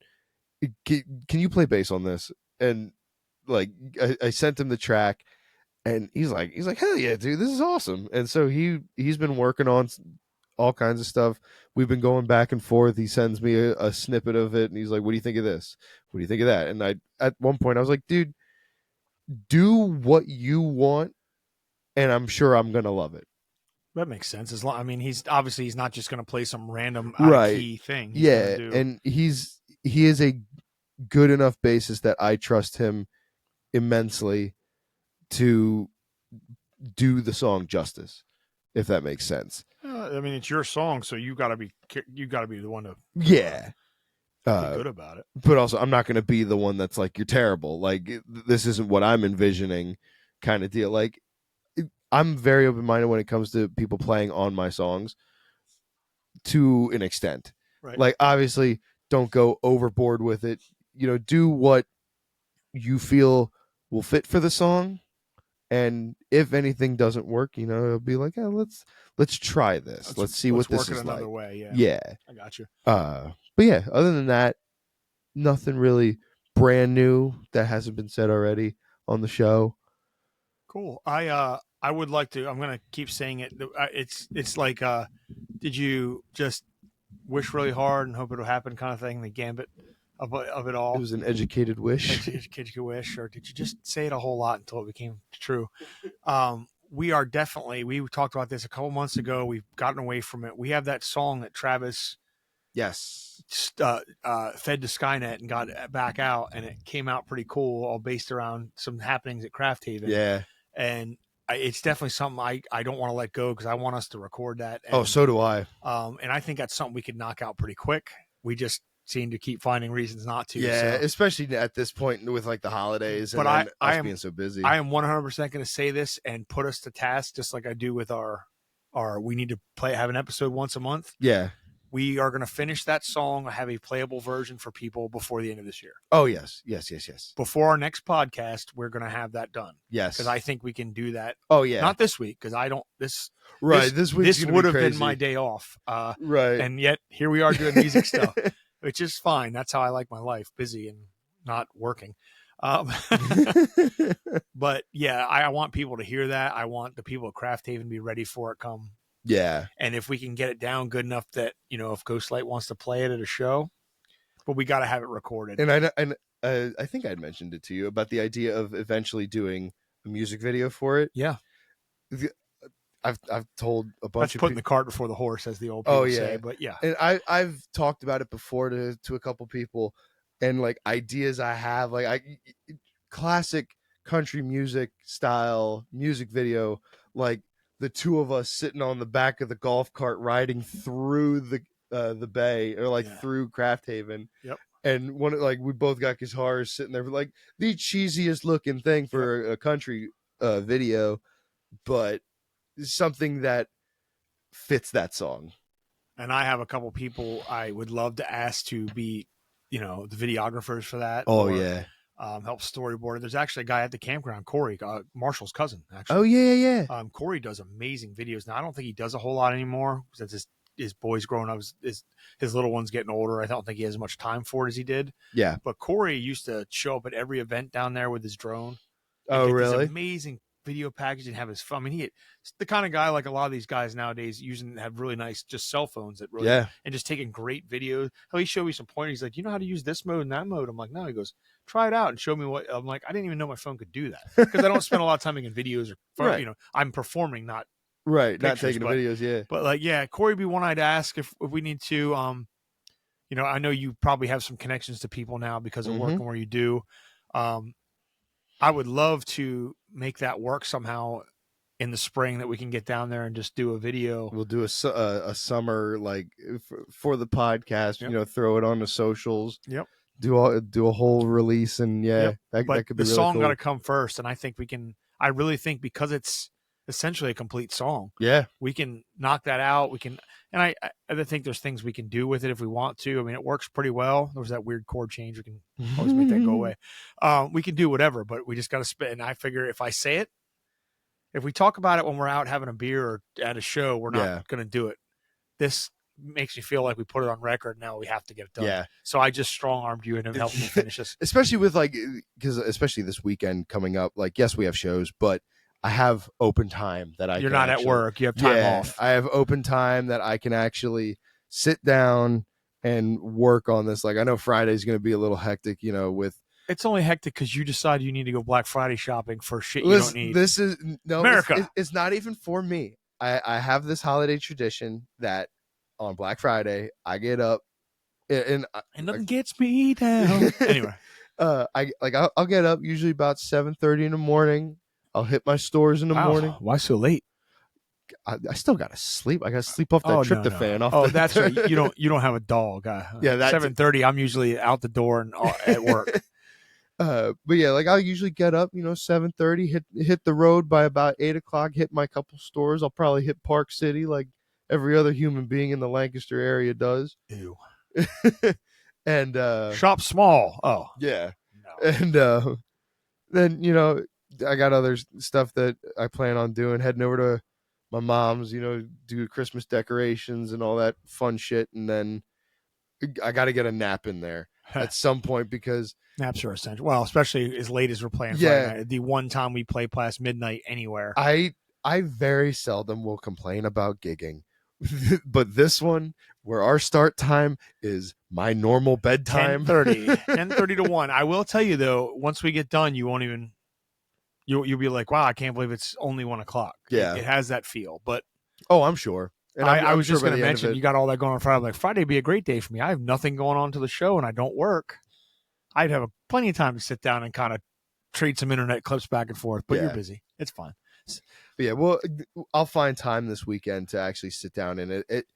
can you play bass on this? And like I sent him the track, and he's like, hell yeah, dude, this is awesome. And so he's been working on all kinds of stuff. We've been going back and forth. He sends me a snippet of it, and he's like, what do you think of this? What do you think of that? And I at one point I was like, dude, do what you want, and I'm sure I'm gonna love it. That makes sense. As long, I mean, he's not just going to play some random out of Right. key thing. He's Yeah. going to do. And he is a good enough bassist that I trust him immensely to do the song justice, if that makes sense. I mean, it's your song, so you got to be the one to Yeah. be good about it. But also, I'm not going to be the one that's like, you're terrible. Like, this isn't what I'm envisioning, kind of deal. Like, I'm very open minded when it comes to people playing on my songs to an extent. Right. Like, obviously, don't go overboard with it. You know, do what you feel will fit for the song. And if anything doesn't work, you know, it'll be like, oh, let's try this. Let's see what this is another like. way. Yeah. Yeah. I got you. But yeah, other than that, nothing really brand new that hasn't been said already on the show. Cool. I would like to. I'm gonna keep saying it. It's like did you just wish really hard and hope it'll happen kind of thing? The gambit of it all. It was an educated wish. Educated wish, or did you just say it a whole lot until it became true? We are definitely. We talked about this a couple months ago. We've gotten away from it. We have that song that Travis. Yes. Fed to Skynet and got back out, and it came out pretty cool, all based around some happenings at Craft Haven. Yeah. And it's definitely something I don't want to let go because I want us to record that. And, so do I. And I think that's something we could knock out pretty quick. We just seem to keep finding reasons not to. Yeah, so. Especially at this point with like the holidays and I am being so busy. I am 100% going to say this and put us to task, just like I do with our we need to have an episode once a month. Yeah. We are going to finish that song, have a playable version for people before the end of this year. Oh, yes. Before our next podcast, we're going to have that done. Yes. Because I think we can do that. Oh, yeah. Not this week, because I don't, this would have been my day off. Right. And yet, here we are doing music stuff, which is fine. That's how I like my life, busy and not working. But yeah, I want people to hear that. I want the people at Craft Haven to be ready for it come. Yeah. And if we can get it down good enough that, you know, if Ghostlight wants to play it at a show, but we got to have it recorded. And I think I'd mentioned it to you about the idea of eventually doing a music video for it. Yeah. I've told a bunch That's of putting the cart before the horse, as the old people say. But yeah. And I've talked about it before to a couple people, and like ideas I have, like classic country music style music video, like the two of us sitting on the back of the golf cart riding through the bay or like through Craft Haven. Yep. And one like we both got guitars sitting there, like the cheesiest looking thing for a country video, but something that fits that song. And I have a couple people I would love to ask to be, you know, the videographers for that. Oh, yeah. Help storyboard. There's actually a guy at the campground, Corey, Marshall's cousin, actually. Oh, yeah. Corey does amazing videos. Now, I don't think he does a whole lot anymore since his boys growing up, his little one's getting older. I don't think he has as much time for it as he did. Yeah. But Corey used to show up at every event down there with his drone. Oh, really? Amazing video package and have his fun. I mean, he's the kind of guy like a lot of these guys nowadays have really nice just cell phones that really and just taking great videos. He showed me some pointers. He's like, you know how to use this mode and that mode? I'm like, no. He goes, try it out and show me what. I'm like, I didn't even know my phone could do that because I don't spend a lot of time making videos or phone, you know, I'm performing, not pictures, not taking but, videos. Yeah. But like, yeah, Corey would be one I'd ask if we need to, you know, I know you probably have some connections to people now because of working where you do. I would love to make that work somehow in the spring that we can get down there and just do a video. We'll do a summer like for the podcast. You know, throw it on the socials. Yep. Do a whole release and that could be the really song cool. got to come first, and I think we can. I really think because it's essentially a complete song. Yeah, we can knock that out. We can, and I think there's things we can do with it if we want to. I mean, it works pretty well. There was that weird chord change. We can always make that go away. We can do whatever, but we just got to spit. And I figure if I say it, If we talk about it when we're out having a beer or at a show, we're not Yeah. going to do it. This makes me feel like we put it on record. Now we have to get it done. Yeah. So I just strong armed you into helping me finish this. Especially with because especially this weekend coming up, yes, we have shows, but I have open time that You're not at work. You have time off. I have open time that I can actually sit down and work on this. I know Friday's going to be a little hectic, with. It's only hectic because you decide you need to go Black Friday shopping for shit you don't need. This is no America. It's not even for me. I have this holiday tradition that on Black Friday I get up and nothing gets me down. Anyway, I'll get up usually about 7:30 in the morning. I'll hit my stores in the morning. Why so late? I still gotta sleep. I gotta sleep off that tryptophan. No. That's right. You don't have a dog. Yeah, that's 7:30. I'm usually out the door and at work. But yeah, I'll usually get up, 7:30, hit the road by about 8:00, hit my couple stores. I'll probably hit Park City like every other human being in the Lancaster area does. Ew. And shop small. Oh yeah. No. And then I got other stuff that I plan on doing, heading over to my mom's, do Christmas decorations and all that fun shit, and then I got to get a nap in there at some point because naps are essential. Well, especially as late as we're playing. Yeah. Friday night. The one time we play past midnight anywhere. I very seldom will complain about gigging, but this one, where our start time is my normal bedtime, 10:30 to 1. I will tell you though, once we get done, you won't even. You'll be like, wow, I can't believe it's only 1:00. Yeah, it has that feel. But I'm sure. And I was just going to mention, you got all that going on Friday. I'm like, Friday would be a great day for me. I have nothing going on to the show, and I don't work. I'd have plenty of time to sit down and kind of trade some internet clips back and forth. But you're busy. It's fine. But yeah, well, I'll find time this weekend to actually sit down and it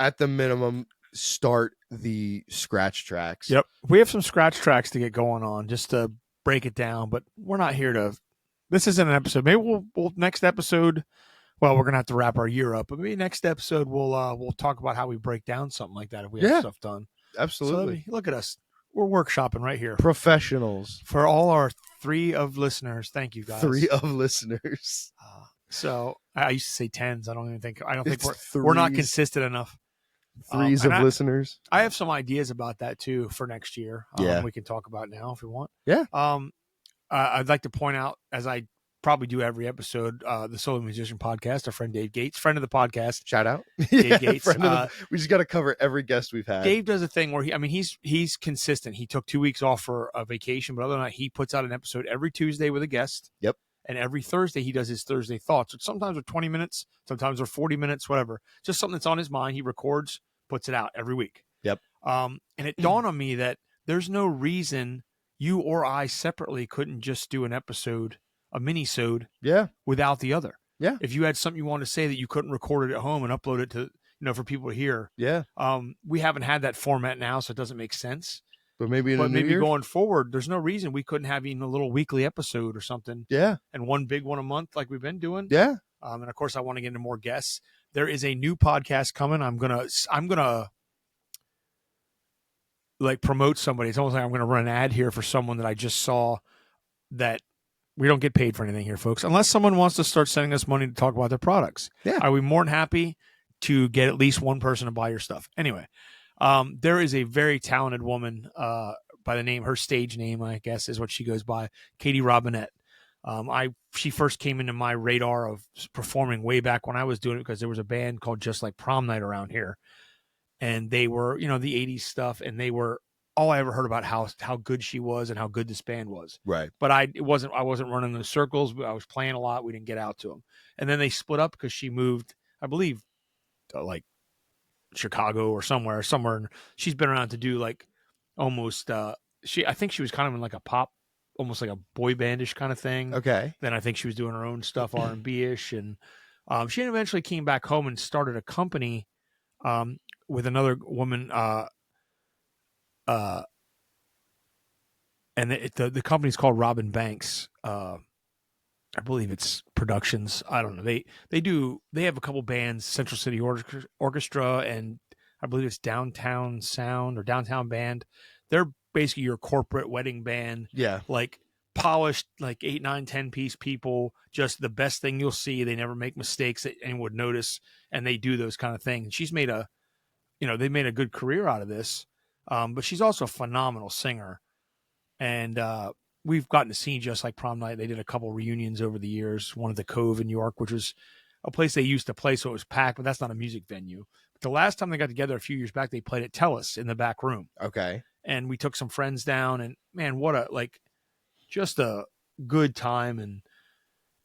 at the minimum start the scratch tracks. Yep, we have some scratch tracks to get going on just to break it down. But we're not here to. This isn't an episode. Maybe we'll next episode. Well, we're gonna have to wrap our year up, but maybe next episode we'll talk about how we break down something like that if we have stuff done. Absolutely. So look at us. We're workshopping right here. Professionals. For all our 3 of listeners, thank you guys. 3 of listeners. So I used to say 10s. I don't think we're not consistent enough. 3s of listeners. I have some ideas about that too for next year. We can talk about now if you want. Yeah. I'd like to point out, as I probably do every episode, the Solo Musician Podcast, our friend Dave Gates, friend of the podcast. Shout out. Dave Gates. We just got to cover every guest we've had. Dave does a thing where he's consistent. He took 2 weeks off for a vacation, but other than that, he puts out an episode every Tuesday with a guest. Yep. And every Thursday, he does his Thursday thoughts, which sometimes are 20 minutes, sometimes are 40 minutes, whatever. Just something that's on his mind. He records, puts it out every week. Yep. And it dawned on me that there's no reason you or I separately couldn't just do an episode, a mini-sode, without the other. Yeah. If you had something you wanted to say that you couldn't record it at home and upload it to, for people to hear. Yeah. We haven't had that format now, so it doesn't make sense. But maybe going forward, there's no reason we couldn't have even a little weekly episode or something. Yeah. And one big one a month like we've been doing. Yeah. And of course I want to get into more guests. There is a new podcast coming. I'm gonna promote somebody. It's almost like I'm gonna run an ad here for someone that I just saw. That we don't get paid for anything here, folks, unless someone wants to start sending us money to talk about their products. Yeah. Are we more than happy to get at least one person to buy your stuff? Anyway. There is a very talented woman by the name, her stage name, I guess, is what she goes by, Katie Robinette. She first came into my radar of performing way back when I was doing it because there was a band called Just Like Prom Night around here. And they were, the 80s stuff, and they were all I ever heard about how good she was and how good this band was. Right. But I wasn't running those circles. I was playing a lot. We didn't get out to them. And then they split up because she moved, I believe, to Chicago or somewhere. And she's been around to do almost I think she was kind of in a pop, almost like a boy bandish kind of thing. Okay. Then I think she was doing her own stuff, R&B ish, and she eventually came back home and started a company with another woman. And the company's called Robin Banks. I believe it's Productions. I don't know. They have a couple bands, Central City Orchestra, and I believe it's Downtown Sound or Downtown Band. They're basically your corporate wedding band. Yeah. polished, like 8, 9, 10-piece people, just the best thing you'll see. They never make mistakes that anyone would notice, and they do those kind of things. She's made they made a good career out of this, but she's also a phenomenal singer. And we've gotten to see just like prom night. They did a couple reunions over the years. One at the Cove in New York, which was a place they used to play, so it was packed, but that's not a music venue. But the last time they got together a few years back, they played at Tellus in the back room. Okay. And we took some friends down, and man, just a good time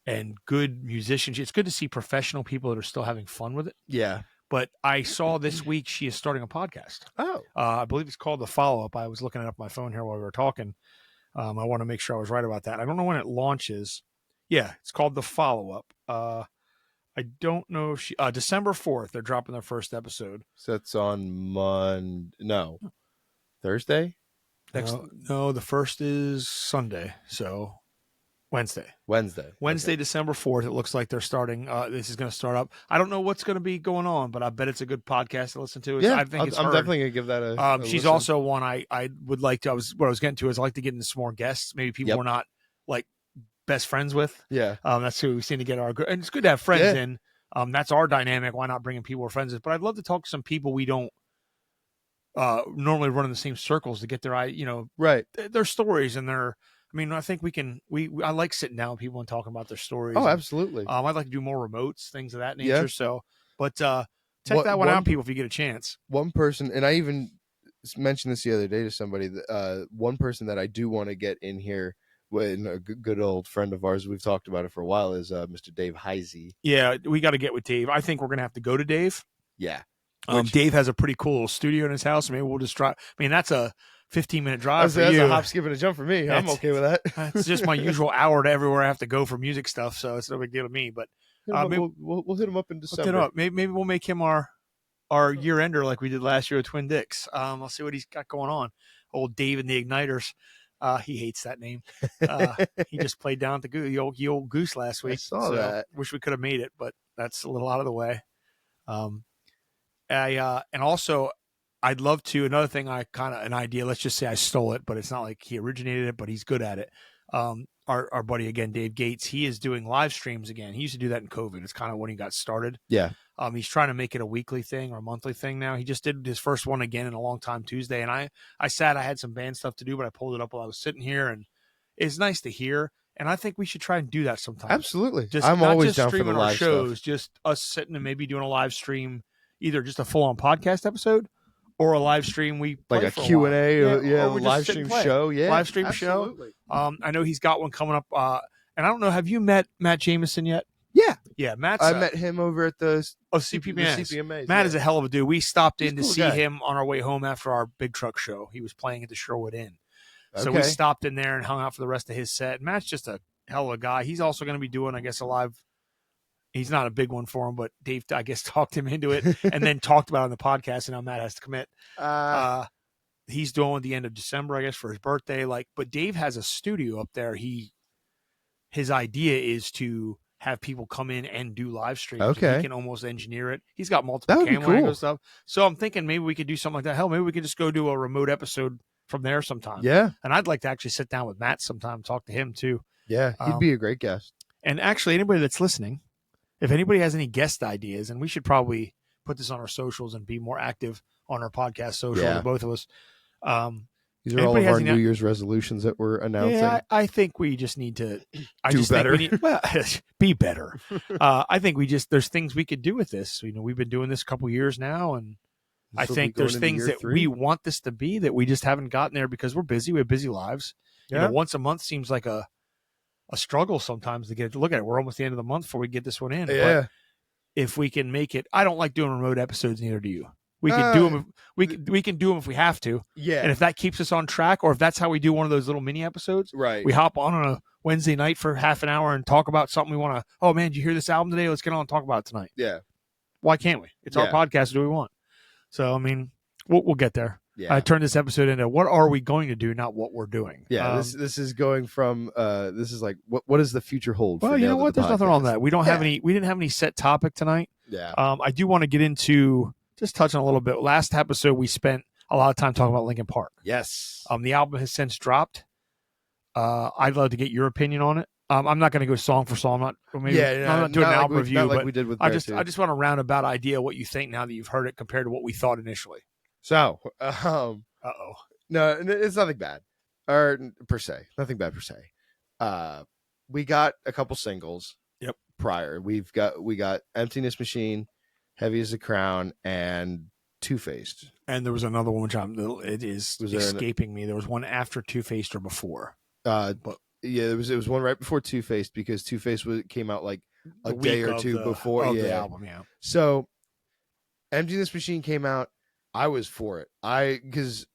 and good musicians. It's good to see professional people that are still having fun with it. Yeah. But I saw this week she is starting a podcast. Oh. I believe it's called The Follow-Up. I was looking it up on my phone here while we were talking. I want to make sure I was right about that. I don't know when it launches. Yeah, it's called The Follow-Up. I don't know if December 4th, they're dropping their first episode. So that's on Thursday? No, the first is Sunday. So Wednesday, December 4th. It looks like they're starting. This is going to start up. I don't know what's going to be going on, but I bet it's a good podcast to listen to. Yeah, I think I'm definitely going to give that a she's listen. also one I would like to. What I was getting to is I like to get into some more guests. Maybe people we're not like best friends with. Yeah. That's who we seem to get our good. And it's good to have friends in. That's our dynamic. Why not bringing people we're friends with? But I'd love to talk to some people we don't normally run in the same circles to get their their stories and their. I mean, I think I like sitting down with people and talking about their stories. Oh, absolutely. I'd like to do more remotes, things of that nature. Yeah. So, but check that one out, people, if you get a chance. One person, and I even mentioned this the other day to somebody, one person that I do want to get in here, when a good old friend of ours, we've talked about it for a while, is Mr. Dave Heisey. Yeah, we got to get with Dave. I think we're going to have to go to Dave. Yeah. Dave has a pretty cool little studio in his house. Maybe we'll just try. I mean, that's a 15-minute drive for you. That's a hop, skip, and a jump for me. I'm okay with that. It's just my usual hour to everywhere I have to go for music stuff, so it's no big deal to me. But we'll hit him up in December. Maybe we'll make him our year ender like we did last year with Twin Dicks. I'll see what he's got going on. Old Dave and the Igniters. He hates that name. He just played down at the old Goose last week. I saw that. Wish we could have made it, but that's a little out of the way. And also I'd love to, another thing an idea, let's just say I stole it, but it's not like he originated it, but he's good at it. Our buddy again, Dave Gates, he is doing live streams again. He used to do that in COVID. It's kind of when he got started. Yeah. He's trying to make it a weekly thing or a monthly thing now. He just did his first one again in a long time Tuesday. And I had some band stuff to do, but I pulled it up while I was sitting here, and it's nice to hear. And I think we should try and do that sometime. Absolutely. I'm always down for the live shows, stuff. Just us sitting and maybe doing a live stream, either just a full-on podcast episode or a live stream we play like a for Q&A, or live stream show. Yeah, live stream absolutely. show. I know he's got one coming up. And I don't know, have you met Matt Jameson yet? Yeah, I met him over at the CPMAs. Matt is a hell of a dude. We stopped in to see him on our way home after our big truck show. He was playing at the Sherwood Inn. So we stopped in there and hung out for the rest of his set. Matt's just a hell of a guy. He's also going to be doing, I guess, a live. He's not a big one for him, but Dave, I guess, talked him into it and then talked about it on the podcast, and now Matt has to commit. He's doing at the end of December, I guess, for his birthday. But Dave has a studio up there. His idea is to have people come in and do live streams. Okay. He can almost engineer it. He's got multiple camera angle stuff. So I'm thinking maybe we could do something like that. Hell, maybe we could just go do a remote episode from there sometime. Yeah. And I'd like to actually sit down with Matt sometime, talk to him too. Yeah, he'd be a great guest. And actually, anybody that's listening, if anybody has any guest ideas, and we should probably put this on our socials and be more active on our podcast social, both of us. These are all of our New Year's resolutions that we're announcing. Yeah, I think we just need to do better. Be better. I think there's things we could do with this. We've been doing this a couple years now, and I think there's things that we want this to be that we just haven't gotten there because we're busy. We have busy lives. Yeah. Once a month seems like a struggle sometimes to get to look at it. We're almost the end of the month before we get this one in. Yeah. But if we can make it, I don't like doing remote episodes, neither do you. We can do them. We can do them if we have to. Yeah. And if that keeps us on track, or if that's how we do one of those little mini episodes, right? We hop on a Wednesday night for half an hour and talk about something we want to. Oh man, did you hear this album today? Let's get on and talk about it tonight. Yeah. Why can't we? It's our podcast. Do we want? So I mean, we'll get there. Yeah. I turned this episode into what are we going to do, not what we're doing. Yeah. This is going from this is like what does the future hold? Well, you know what? There's nothing wrong with that. We don't have any. We didn't have any set topic tonight. Yeah. I do want to get into. Just touch on a little bit. Last episode, we spent a lot of time talking about Linkin Park. Yes. The album has since dropped. I'd love to get your opinion on it. I'm not going to go song for song. I'm not doing an album review, not like but we did with I Beartooth. just want a roundabout idea of what you think now that you've heard it compared to what we thought initially. So, Uh-oh. no, it's nothing bad, or per se, nothing bad per se. We got a couple singles. Yep. Prior, we got Emptiness Machine, Heavy as a Crown, and Two-Faced. And there was another one which it is escaping me. There was one after Two-Faced or before. But yeah, it was one right before Two-Faced because Two-Faced came out like a day or two before the album. Yeah. So, Emptiness Machine came out. I was for it. Because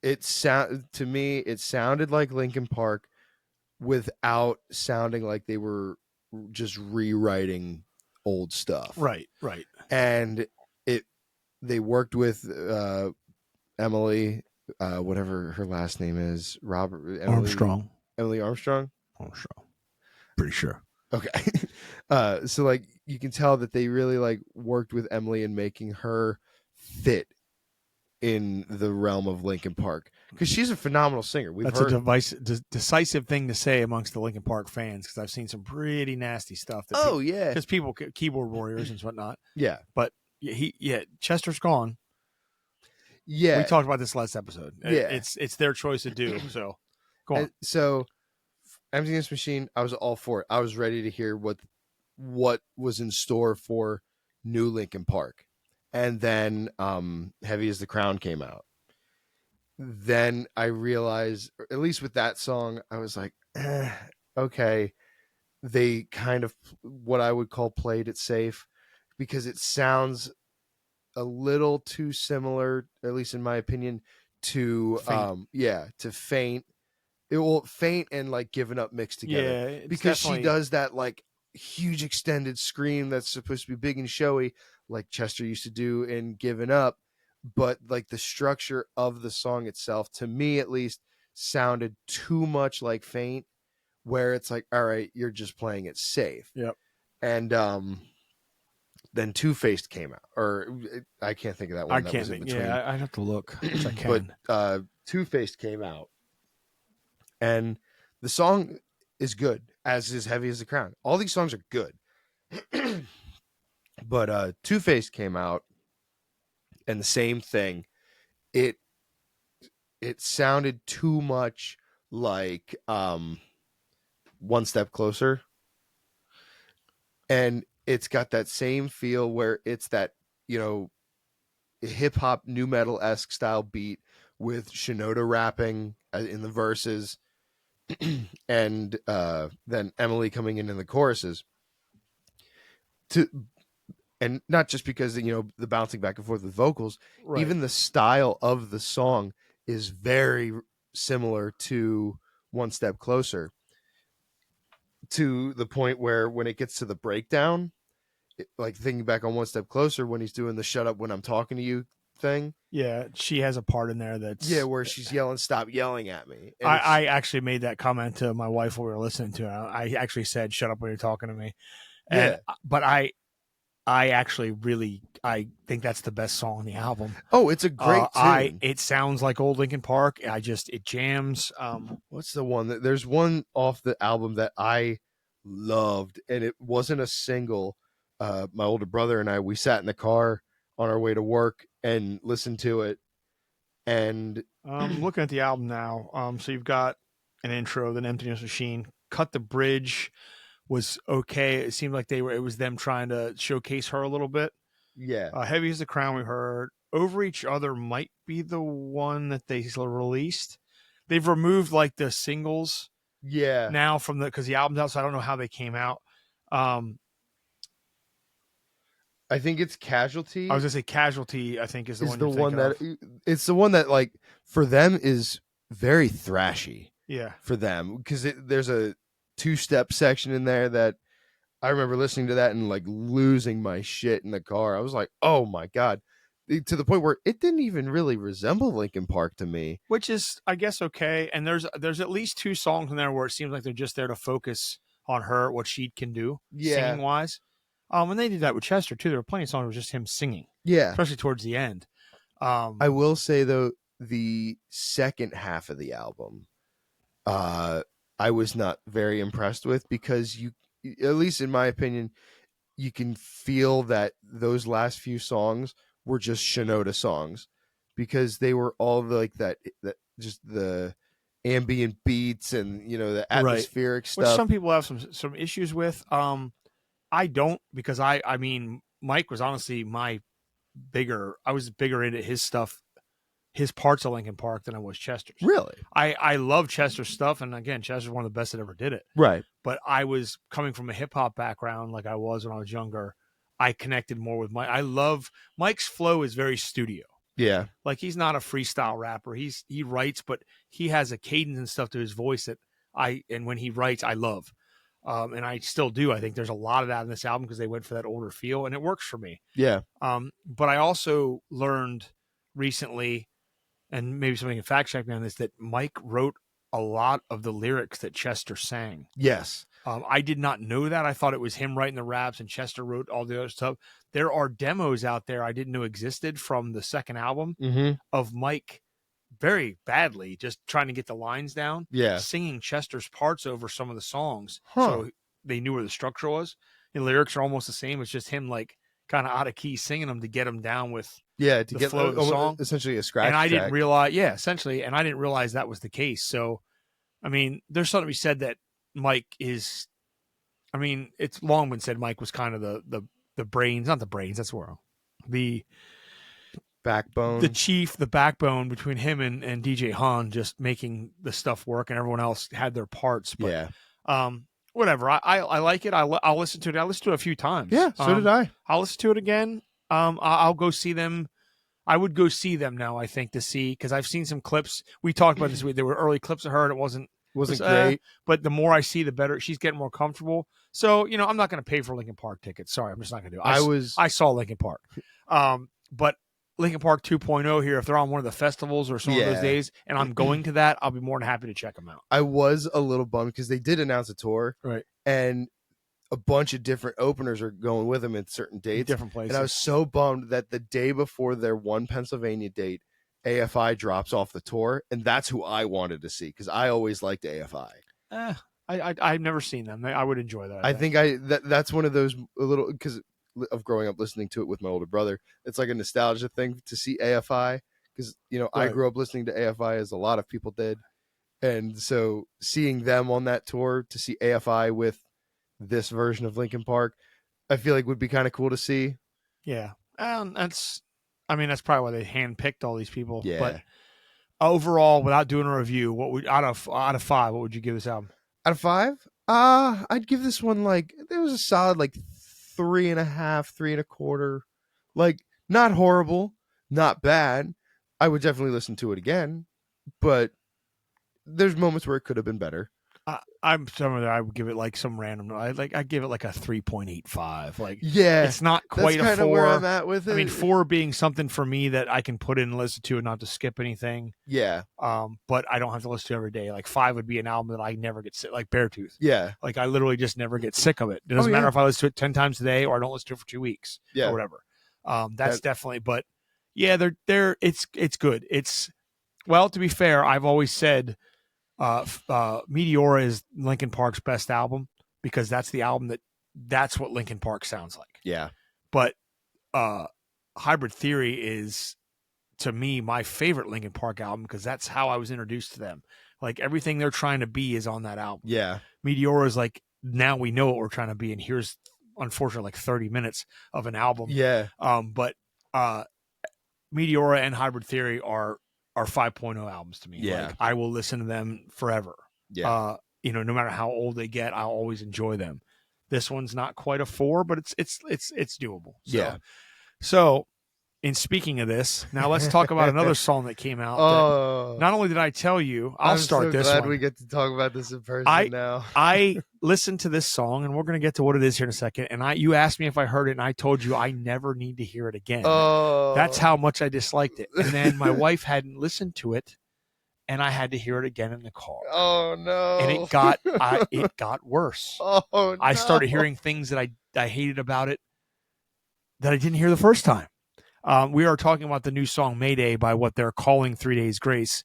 it sounded like Linkin Park without sounding like they were just rewriting old stuff. Right. And they worked with Emily, whatever her last name is, Armstrong. Emily Armstrong. Pretty sure. Okay. So like you can tell that they really like worked with Emily in making her fit in the realm of Linkin Park because she's a phenomenal singer. That's a decisive thing to say amongst the Linkin Park fans because I've seen some pretty nasty stuff. Because people keyboard warriors and whatnot. Yeah, but Chester's gone. Yeah, we talked about this last episode. Yeah, it's their choice to do. So go on. So Emptiness Machine, I was all for it. I was ready to hear what was in store for new Linkin Park. And then Heavy as the Crown came out. Then I realized, at least with that song, I was like, okay. They kind of, what I would call played it safe, because it sounds a little too similar, at least in my opinion, to to Faint. It will Faint and like Giving Up mixed together. Yeah, because she does that like huge extended scream that's supposed to be big and showy, like Chester used to do in Giving Up, but like the structure of the song itself, to me at least, sounded too much like Faint, where it's like, all right, you're just playing it safe. Yep. And then Two-Faced came out, or I can't think of that one. I can't think. Yeah, I'd have to look. Which I can. But Two-Faced came out, and the song is good, as is Heavy as the Crown. All these songs are good. But Two-Faced came out, and the same thing. It sounded too much like One Step Closer. And it's got that same feel where it's that, hip hop, nu metal-esque style beat with Shinoda rapping in the verses, and then Emily coming in the choruses. And not just because, the bouncing back and forth with vocals, right. Even the style of the song is very similar to One Step Closer, to the point where when it gets to the breakdown, like thinking back on One Step Closer, when he's doing the "shut up when I'm talking to you" thing. Yeah, she has a part in there that's where she's yelling, "Stop yelling at me." I actually made that comment to my wife while we were listening to it. I actually said, "Shut up when you're talking to me." But I actually really, I think that's the best song on the album. Oh, it's a great tune. It sounds like old Linkin Park. It jams. What's the one there's one off the album that I loved, and it wasn't a single. My older brother and we sat in the car on our way to work and listened to it. And I'm looking at the album now. So you've got an intro, then Emptiness Machine, Cut the Bridge was okay. It seemed like it was them trying to showcase her a little bit. Yeah. Heavy as the Crown we heard. Over Each Other might be the one that they released. They've removed like the singles. Yeah. Now from because the album's out, so I don't know how they came out. I think it's Casualty. I was gonna say Casualty. I think is the it's the one that like for them is very thrashy. Yeah. For them, because there's a 2-step section in there that I remember listening to that and like losing my shit in the car. I was like, oh my God, to the point where it didn't even really resemble Linkin Park to me, which is, I guess, okay. And there's at least 2 songs in there where it seems like they're just there to focus on her, what she can do, singing wise. And they did that with Chester too. There were plenty of songs where it was just him singing, especially towards the end. I will say though, the second half of the album, I was not very impressed with, because you, at least in my opinion, you can feel that those last few songs were just Shinoda songs, because they were all like that just the ambient beats and the Right. atmospheric Which stuff. some people have some issues with. I don't, because I mean Mike was honestly I was bigger into his stuff, his parts of Linkin Park than I was Chester's. Really? I love Chester's stuff, and again, Chester's one of the best that ever did it. Right. But I was coming from a hip hop background, like I was when I was younger. I connected more with Mike. I love Mike's flow is very studio. Yeah. Like he's not a freestyle rapper. He writes, but he has a cadence and stuff to his voice that and when he writes, I love. And I still do. I think there's a lot of that in this album because they went for that older feel, and it works for me. Yeah. But I also learned recently, and maybe somebody can fact check me on this, that Mike wrote a lot of the lyrics that Chester sang. Yes. I did not know that. I thought it was him writing the raps and Chester wrote all the other stuff. There are demos out there I didn't know existed from the second album of Mike very badly just trying to get the lines down, singing Chester's parts over some of the songs. So they knew where the structure was. The lyrics are almost the same. It's just him like kind of out of key singing them to get them down with to the get flow of the song. Essentially a scratch and I track. didn't realize, essentially, and I didn't realize that was the case. So, I mean, there's something to be said that Mike is, I mean, it's long been said Mike was kind of the brains, not the brains, that's wrong. The backbone, the chief, the backbone between him and DJ Han, just making the stuff work, and everyone else had their parts. But, whatever. I like it. I'll listen to it. I listened to it a few times. Yeah, so did I. I'll listen to it again. I'll go see them. I would go see them now, I think, to see, because I've seen some clips. We talked about this week. There were early clips of her, and it wasn't great. But the more I see, the better. She's getting more comfortable. So, I'm not going to pay for Linkin Park tickets. Sorry, I'm just not going to do it. I saw Linkin Park. But Linkin Park 2.0 here, if they're on one of the festivals or some of those days, and I'm going to that, I'll be more than happy to check them out. I was a little bummed because they did announce a tour. Right. And a bunch of different openers are going with them at certain dates. Different places. And I was so bummed that the day before their one Pennsylvania date, AFI drops off the tour, and that's who I wanted to see because I always liked AFI. I've never seen them. I would enjoy that. I think that's one of those little, because of growing up listening to it with my older brother. It's like a nostalgia thing to see AFI because I grew up listening to AFI as a lot of people did, and so seeing them on that tour to see AFI with this version of Linkin Park, I feel like would be kind of cool to see. Yeah, that's probably why they handpicked all these people. Yeah. But overall, without doing a review, what would out of 5, what would you give this album? Out of 5, I'd give this one it was a solid 3.5, 3.25. Like, not horrible, not bad. I would definitely listen to it again, but there's moments where it could have been better. I'm somewhere there. I would give it some random. I give it a 3.85. It's not quite that's a 4. Where I'm at with it. I mean, 4 being something for me that I can put in and listen to and not to skip anything. Yeah. But I don't have to listen to it every day. 5 would be an album that I never get sick, like Beartooth. Yeah. I literally just never get sick of it. It doesn't matter if I listen to it 10 times a day or I don't listen to it for 2 weeks. Yeah. Or whatever. That's definitely. But yeah, it's good. It's, well, to be fair, I've always said. Meteora is Linkin Park's best album because that's the album that's what Linkin Park sounds like. Yeah. But Hybrid Theory is, to me, my favorite Linkin Park album because that's how I was introduced to them. Everything they're trying to be is on that album. Yeah. Meteora is now we know what we're trying to be, and here's unfortunately 30 minutes of an album. Yeah. But Meteora and Hybrid Theory are 5.0 albums to me. Yeah. I will listen to them forever. Yeah. No matter how old they get, I'll always enjoy them. This one's not quite a 4, but it's doable. So, yeah. So, in speaking of this, now let's talk about another song that came out. Not only did I tell you, I'm so this glad one. we get to talk about this in person now. I listened to this song, and we're going to get to what it is here in a second. And you asked me if I heard it, and I told you I never need to hear it again. That's how much I disliked it. And then my wife hadn't listened to it, and I had to hear it again in the car. Oh no! And it got worse. Oh no! I started hearing things that I hated about it that I didn't hear the first time. We are talking about the new song Mayday by what they're calling 3 Days Grace.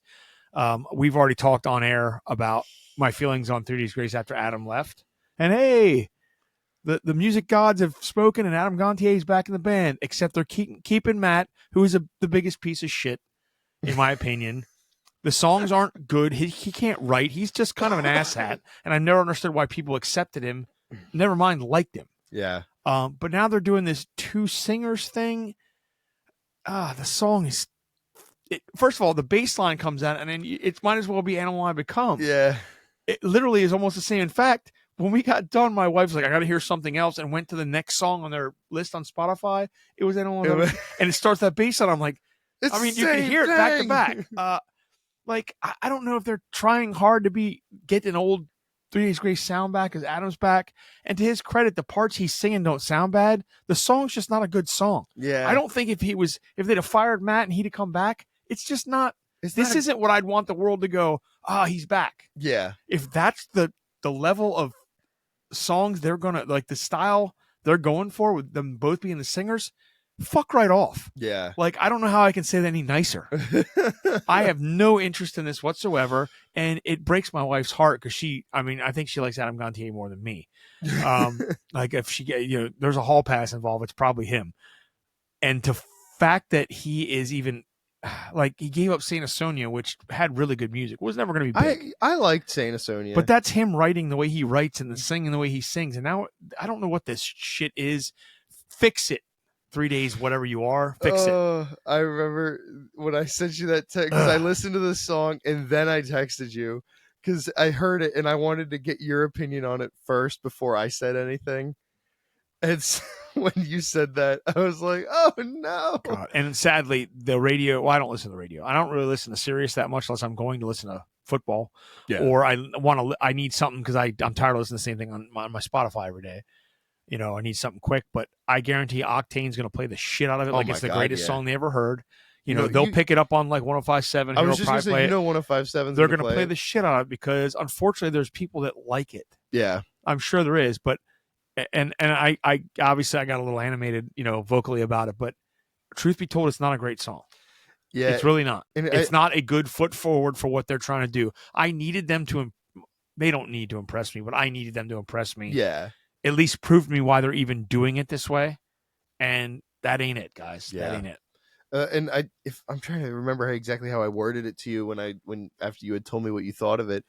We've already talked on air about my feelings on 3 Days Grace after Adam left. And hey, the music gods have spoken, and Adam Gontier is back in the band. Except they're keeping Matt, who is the biggest piece of shit, in my opinion. The songs aren't good. He can't write. He's just kind of an asshat, and I never understood why people accepted him. Never mind, liked him. Yeah. But now they're doing this 2 singers thing. The song is. First of all, the bass line comes out, and then it might as well be Animal I Become. Yeah. It literally is almost the same. In fact, when we got done, my wife's like, I got to hear something else, and went to the next song on their list on Spotify. It was Animal I Become. And it starts that bass line. I'm like, you can hear it back to back. Like, I don't know if they're trying hard to get an old 3 Days Grace sound back as Adam's back. And to his credit, the parts he's singing don't sound bad. The song's just not a good song. Yeah. I don't think if they'd have fired Matt and he'd have come back, it's just not. This isn't what I'd want the world to go, he's back. Yeah. If that's the level of songs they're going to, like the style they're going for with them both being the singers, fuck right off. Yeah. Like, I don't know how I can say that any nicer. I have no interest in this whatsoever. And it breaks my wife's heart because I think she likes Adam Gontier more than me. Like if there's a hall pass involved, it's probably him. And the fact that he is even like, he gave up Saint Asonia, which had really good music, was never going to be big. I liked Saint Asonia, but that's him writing the way he writes and singing the way he sings. And now I don't know what this shit is. Fix it. 3 days, whatever you are, fix it. I remember when I sent you that text, I listened to the song and then I texted you because I heard it and I wanted to get your opinion on it first before I said anything. And so when you said that, I was like, oh no. God. And sadly, the radio, well, I don't listen to the radio. I don't really listen to Sirius that much unless I'm going to listen to football. Yeah. Or I need something because I'm tired of listening to the same thing on my Spotify every day. I need something quick, but I guarantee Octane's going to play the shit out of it like it's the greatest song they ever heard. They'll pick it up on like 105.7. I was just going to say, 105.7. They're going to play the shit out of it because unfortunately there's people that like it. Yeah. I'm sure there is, but and I obviously I got a little animated, vocally about it, but truth be told, it's not a great song. Yeah. It's really not. It's not a good foot forward for what they're trying to do. I needed them to, they don't need to impress me, but I needed them to impress me. Yeah. At least prove to me why they're even doing it this way. And that ain't it, guys. Yeah. That ain't it. And if I'm trying to remember exactly how I worded it to you when after you had told me what you thought of it.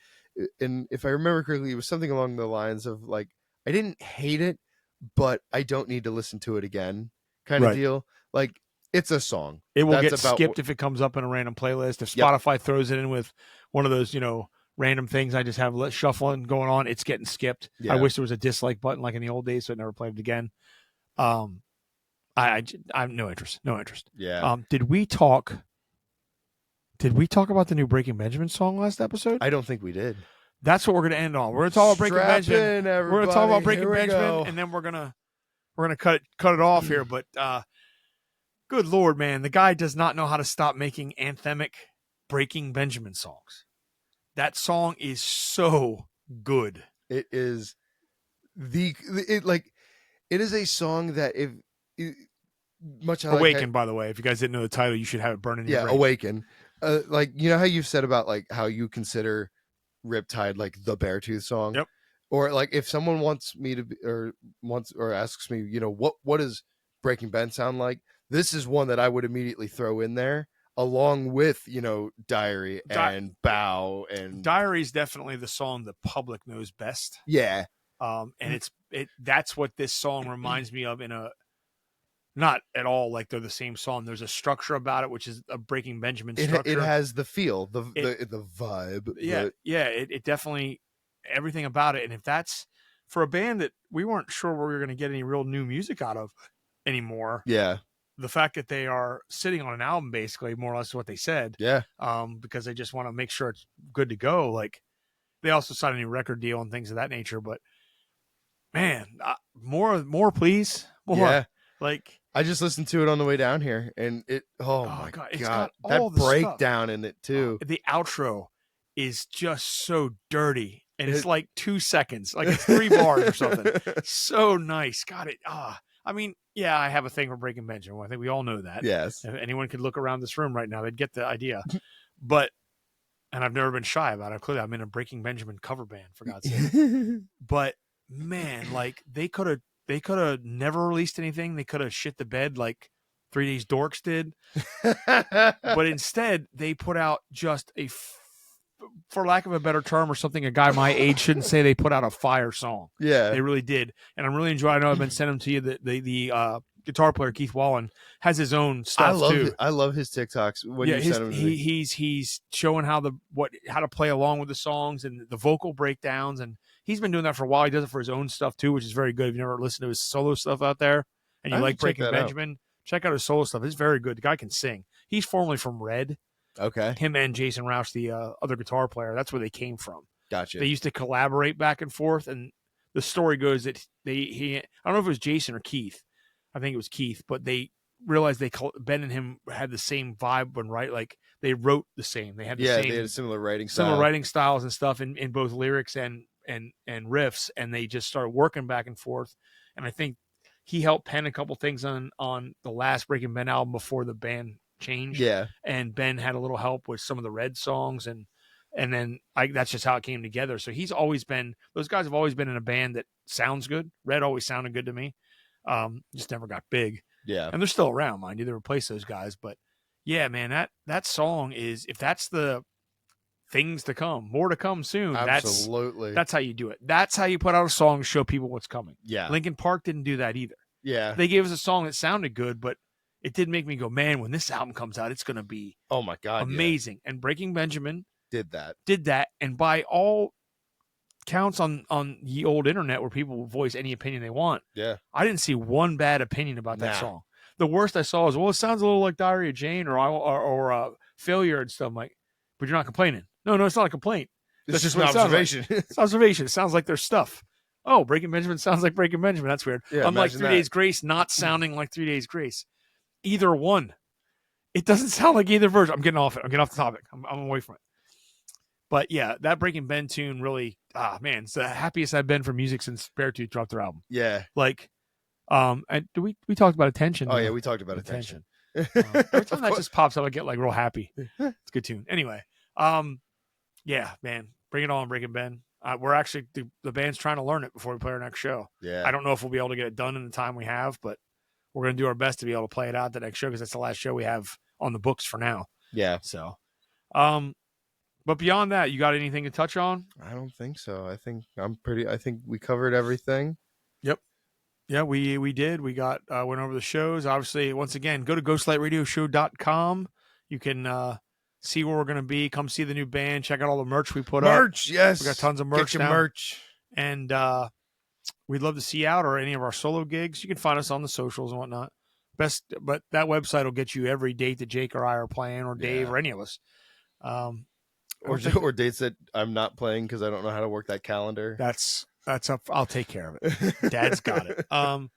And if I remember correctly, it was something along the lines of like, I didn't hate it, but I don't need to listen to it again kind of deal. Like, it's a song. It will get skipped if it comes up in a random playlist. If Spotify throws it in with one of those, random things I just have shuffling going on, it's getting skipped. Yeah. I wish there was a dislike button like in the old days, so I never played it again. I'm no interest. Yeah. Did we talk about the new Breaking Benjamin song last episode? I don't think we did. That's what we're going to end on. We're going to talk about Breaking Benjamin. We're going to talk about Breaking Benjamin, and then we're going to cut it off here. But good Lord, man, the guy does not know how to stop making anthemic Breaking Benjamin songs. That song is so good. It is it is a song that much like Awaken, by the way. If you guys didn't know the title, you should have it burning in your brain. Awaken. Like, how you've said about like how you consider Riptide like the Beartooth song. Yep. Or like if someone wants me to or asks me, what does Breaking Ben sound like? This is one that I would immediately throw in there. Along with, Diary and Bow and Diary is definitely the song the public knows best. Yeah. And that's what this song reminds me of not at all like they're the same song. There's a structure about it, which is a Breaking Benjamin structure. It has the feel, the vibe. It definitely, everything about it. And if that's for a band that we weren't sure we were going to get any real new music out of anymore. Yeah. The fact that they are sitting on an album, basically, more or less what they said. Yeah. Because they just want to make sure it's good to go. Like, they also signed a new record deal and things of that nature. But, man, more, please. More. Yeah. Like, I just listened to it on the way down here, and my God. It's got that all the breakdown stuff in it, too. The outro is just so dirty. And it's like 2 seconds. Like, it's 3 bars or something. So nice. Got it. I mean, yeah, I have a thing for Breaking Benjamin. I think we all know that. Yes. If anyone could look around this room right now, they'd get the idea. But and I've never been shy about it. Clearly, I'm in a Breaking Benjamin cover band, for God's sake. But man, like they could have never released anything. They could have shit the bed like 3 Days Dorks did. But instead, they put out just for lack of a better term or something, a guy my age shouldn't say, they put out a fire song. Yeah. They really did. And I'm really enjoying, I know I've been sending them to you, the guitar player, Keith Wallen, has his own stuff too. I love his TikToks when you send them to me. He's showing how to play along with the songs and the vocal breakdowns, and he's been doing that for a while. He does it for his own stuff too, which is very good. If you never listened to his solo stuff out there and you like Breaking Benjamin, check out his solo stuff. It's very good. The guy can sing. He's formerly from Red. Okay. Him and Jason Roush, the other guitar player, that's where they came from. Gotcha. They used to collaborate back and forth, and the story goes that I don't know if it was Jason or Keith. I think it was Keith, but they realized Ben and him had the same vibe when like they wrote the same. They had they had a similar writing styles and stuff in both lyrics and riffs, and they just started working back and forth. And I think he helped pen a couple things on the last Breaking Ben album before the band changed. Yeah. And Ben had a little help with some of the Red songs, and then that's just how it came together. So those guys have always been in a band that sounds good. Red always sounded good to me. Just never got big. Yeah. And they're still around, mind you. They replaced those guys. But yeah, man, that song is, if that's the things to come, more to come soon. Absolutely. That's how you do it. That's how you put out a song to show people what's coming. Yeah. Linkin Park didn't do that either. Yeah. They gave us a song that sounded good, but it did make me go, man, when this album comes out, it's going to be amazing. Yeah. And Breaking Benjamin did that. And by all counts on the old internet where people will voice any opinion they want. Yeah. I didn't see one bad opinion about that song. The worst I saw was, well, it sounds a little like Diary of Jane or Failure and stuff. I'm like, but you're not complaining. No, it's not a complaint. That's just an observation. It's observation. It sounds like their stuff. Oh, Breaking Benjamin sounds like Breaking Benjamin. That's weird. Yeah, unlike 3 Days Grace not sounding like 3 Days Grace. Either one. It doesn't sound like either version. I'm getting off it. I'm getting off the topic. I'm away from it. But yeah, that Breaking Ben tune really, man, it's the happiest I've been for music since Beartooth dropped their album. Yeah. Like, and we talked about Attention. Oh, yeah, we talked about Attention. Every time that just pops up, I get like real happy. It's a good tune. Anyway, yeah, man, bring it on, Breaking Ben. We're actually, the band's trying to learn it before we play our next show. Yeah. I don't know if we'll be able to get it done in the time we have, but we're going to do our best to be able to play it out the next show because that's the last show we have on the books for now. Yeah. So, but beyond that, you got anything to touch on? I don't think so. I think we covered everything. Yep. Yeah, we did. We got went over the shows. Obviously, once again, go to ghostlightradioshow.com. You can see where we're going to be. Come see the new band. Check out all the merch we put up. Merch, yes. We got tons of merch Get your merch. And we'd love to see you out or any of our solo gigs. You can find us on the socials and whatnot. But that website will get you every date that Jake or I are playing, or Dave, or any of us. Or dates that I'm not playing because I don't know how to work that calendar. That's up. I'll take care of it. Dad's got it. And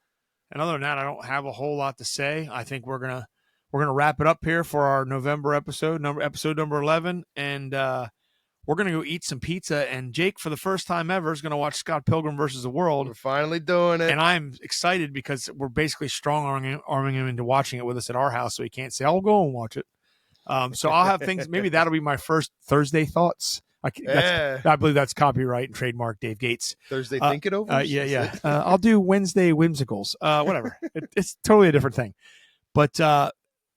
other than that, I don't have a whole lot to say. I think we're gonna wrap it up here for our November episode number 11, and we're gonna go eat some pizza. And Jake, for the first time ever, is gonna watch Scott Pilgrim versus the World. We're finally doing it, and I'm excited because we're basically strong-arming him into watching it with us at our house, so he can't say, "I'll go and watch it." So I'll have things. Maybe that'll be my first Thursday thoughts. I believe that's copyright and trademark Dave Gates. Thursday think it over. Yeah. I'll do Wednesday whimsicals. Whatever. It's totally a different thing. But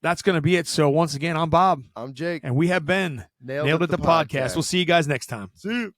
that's going to be it. So once again, I'm Bob. I'm Jake. And we have been Nailed It the podcast. We'll see you guys next time. See you.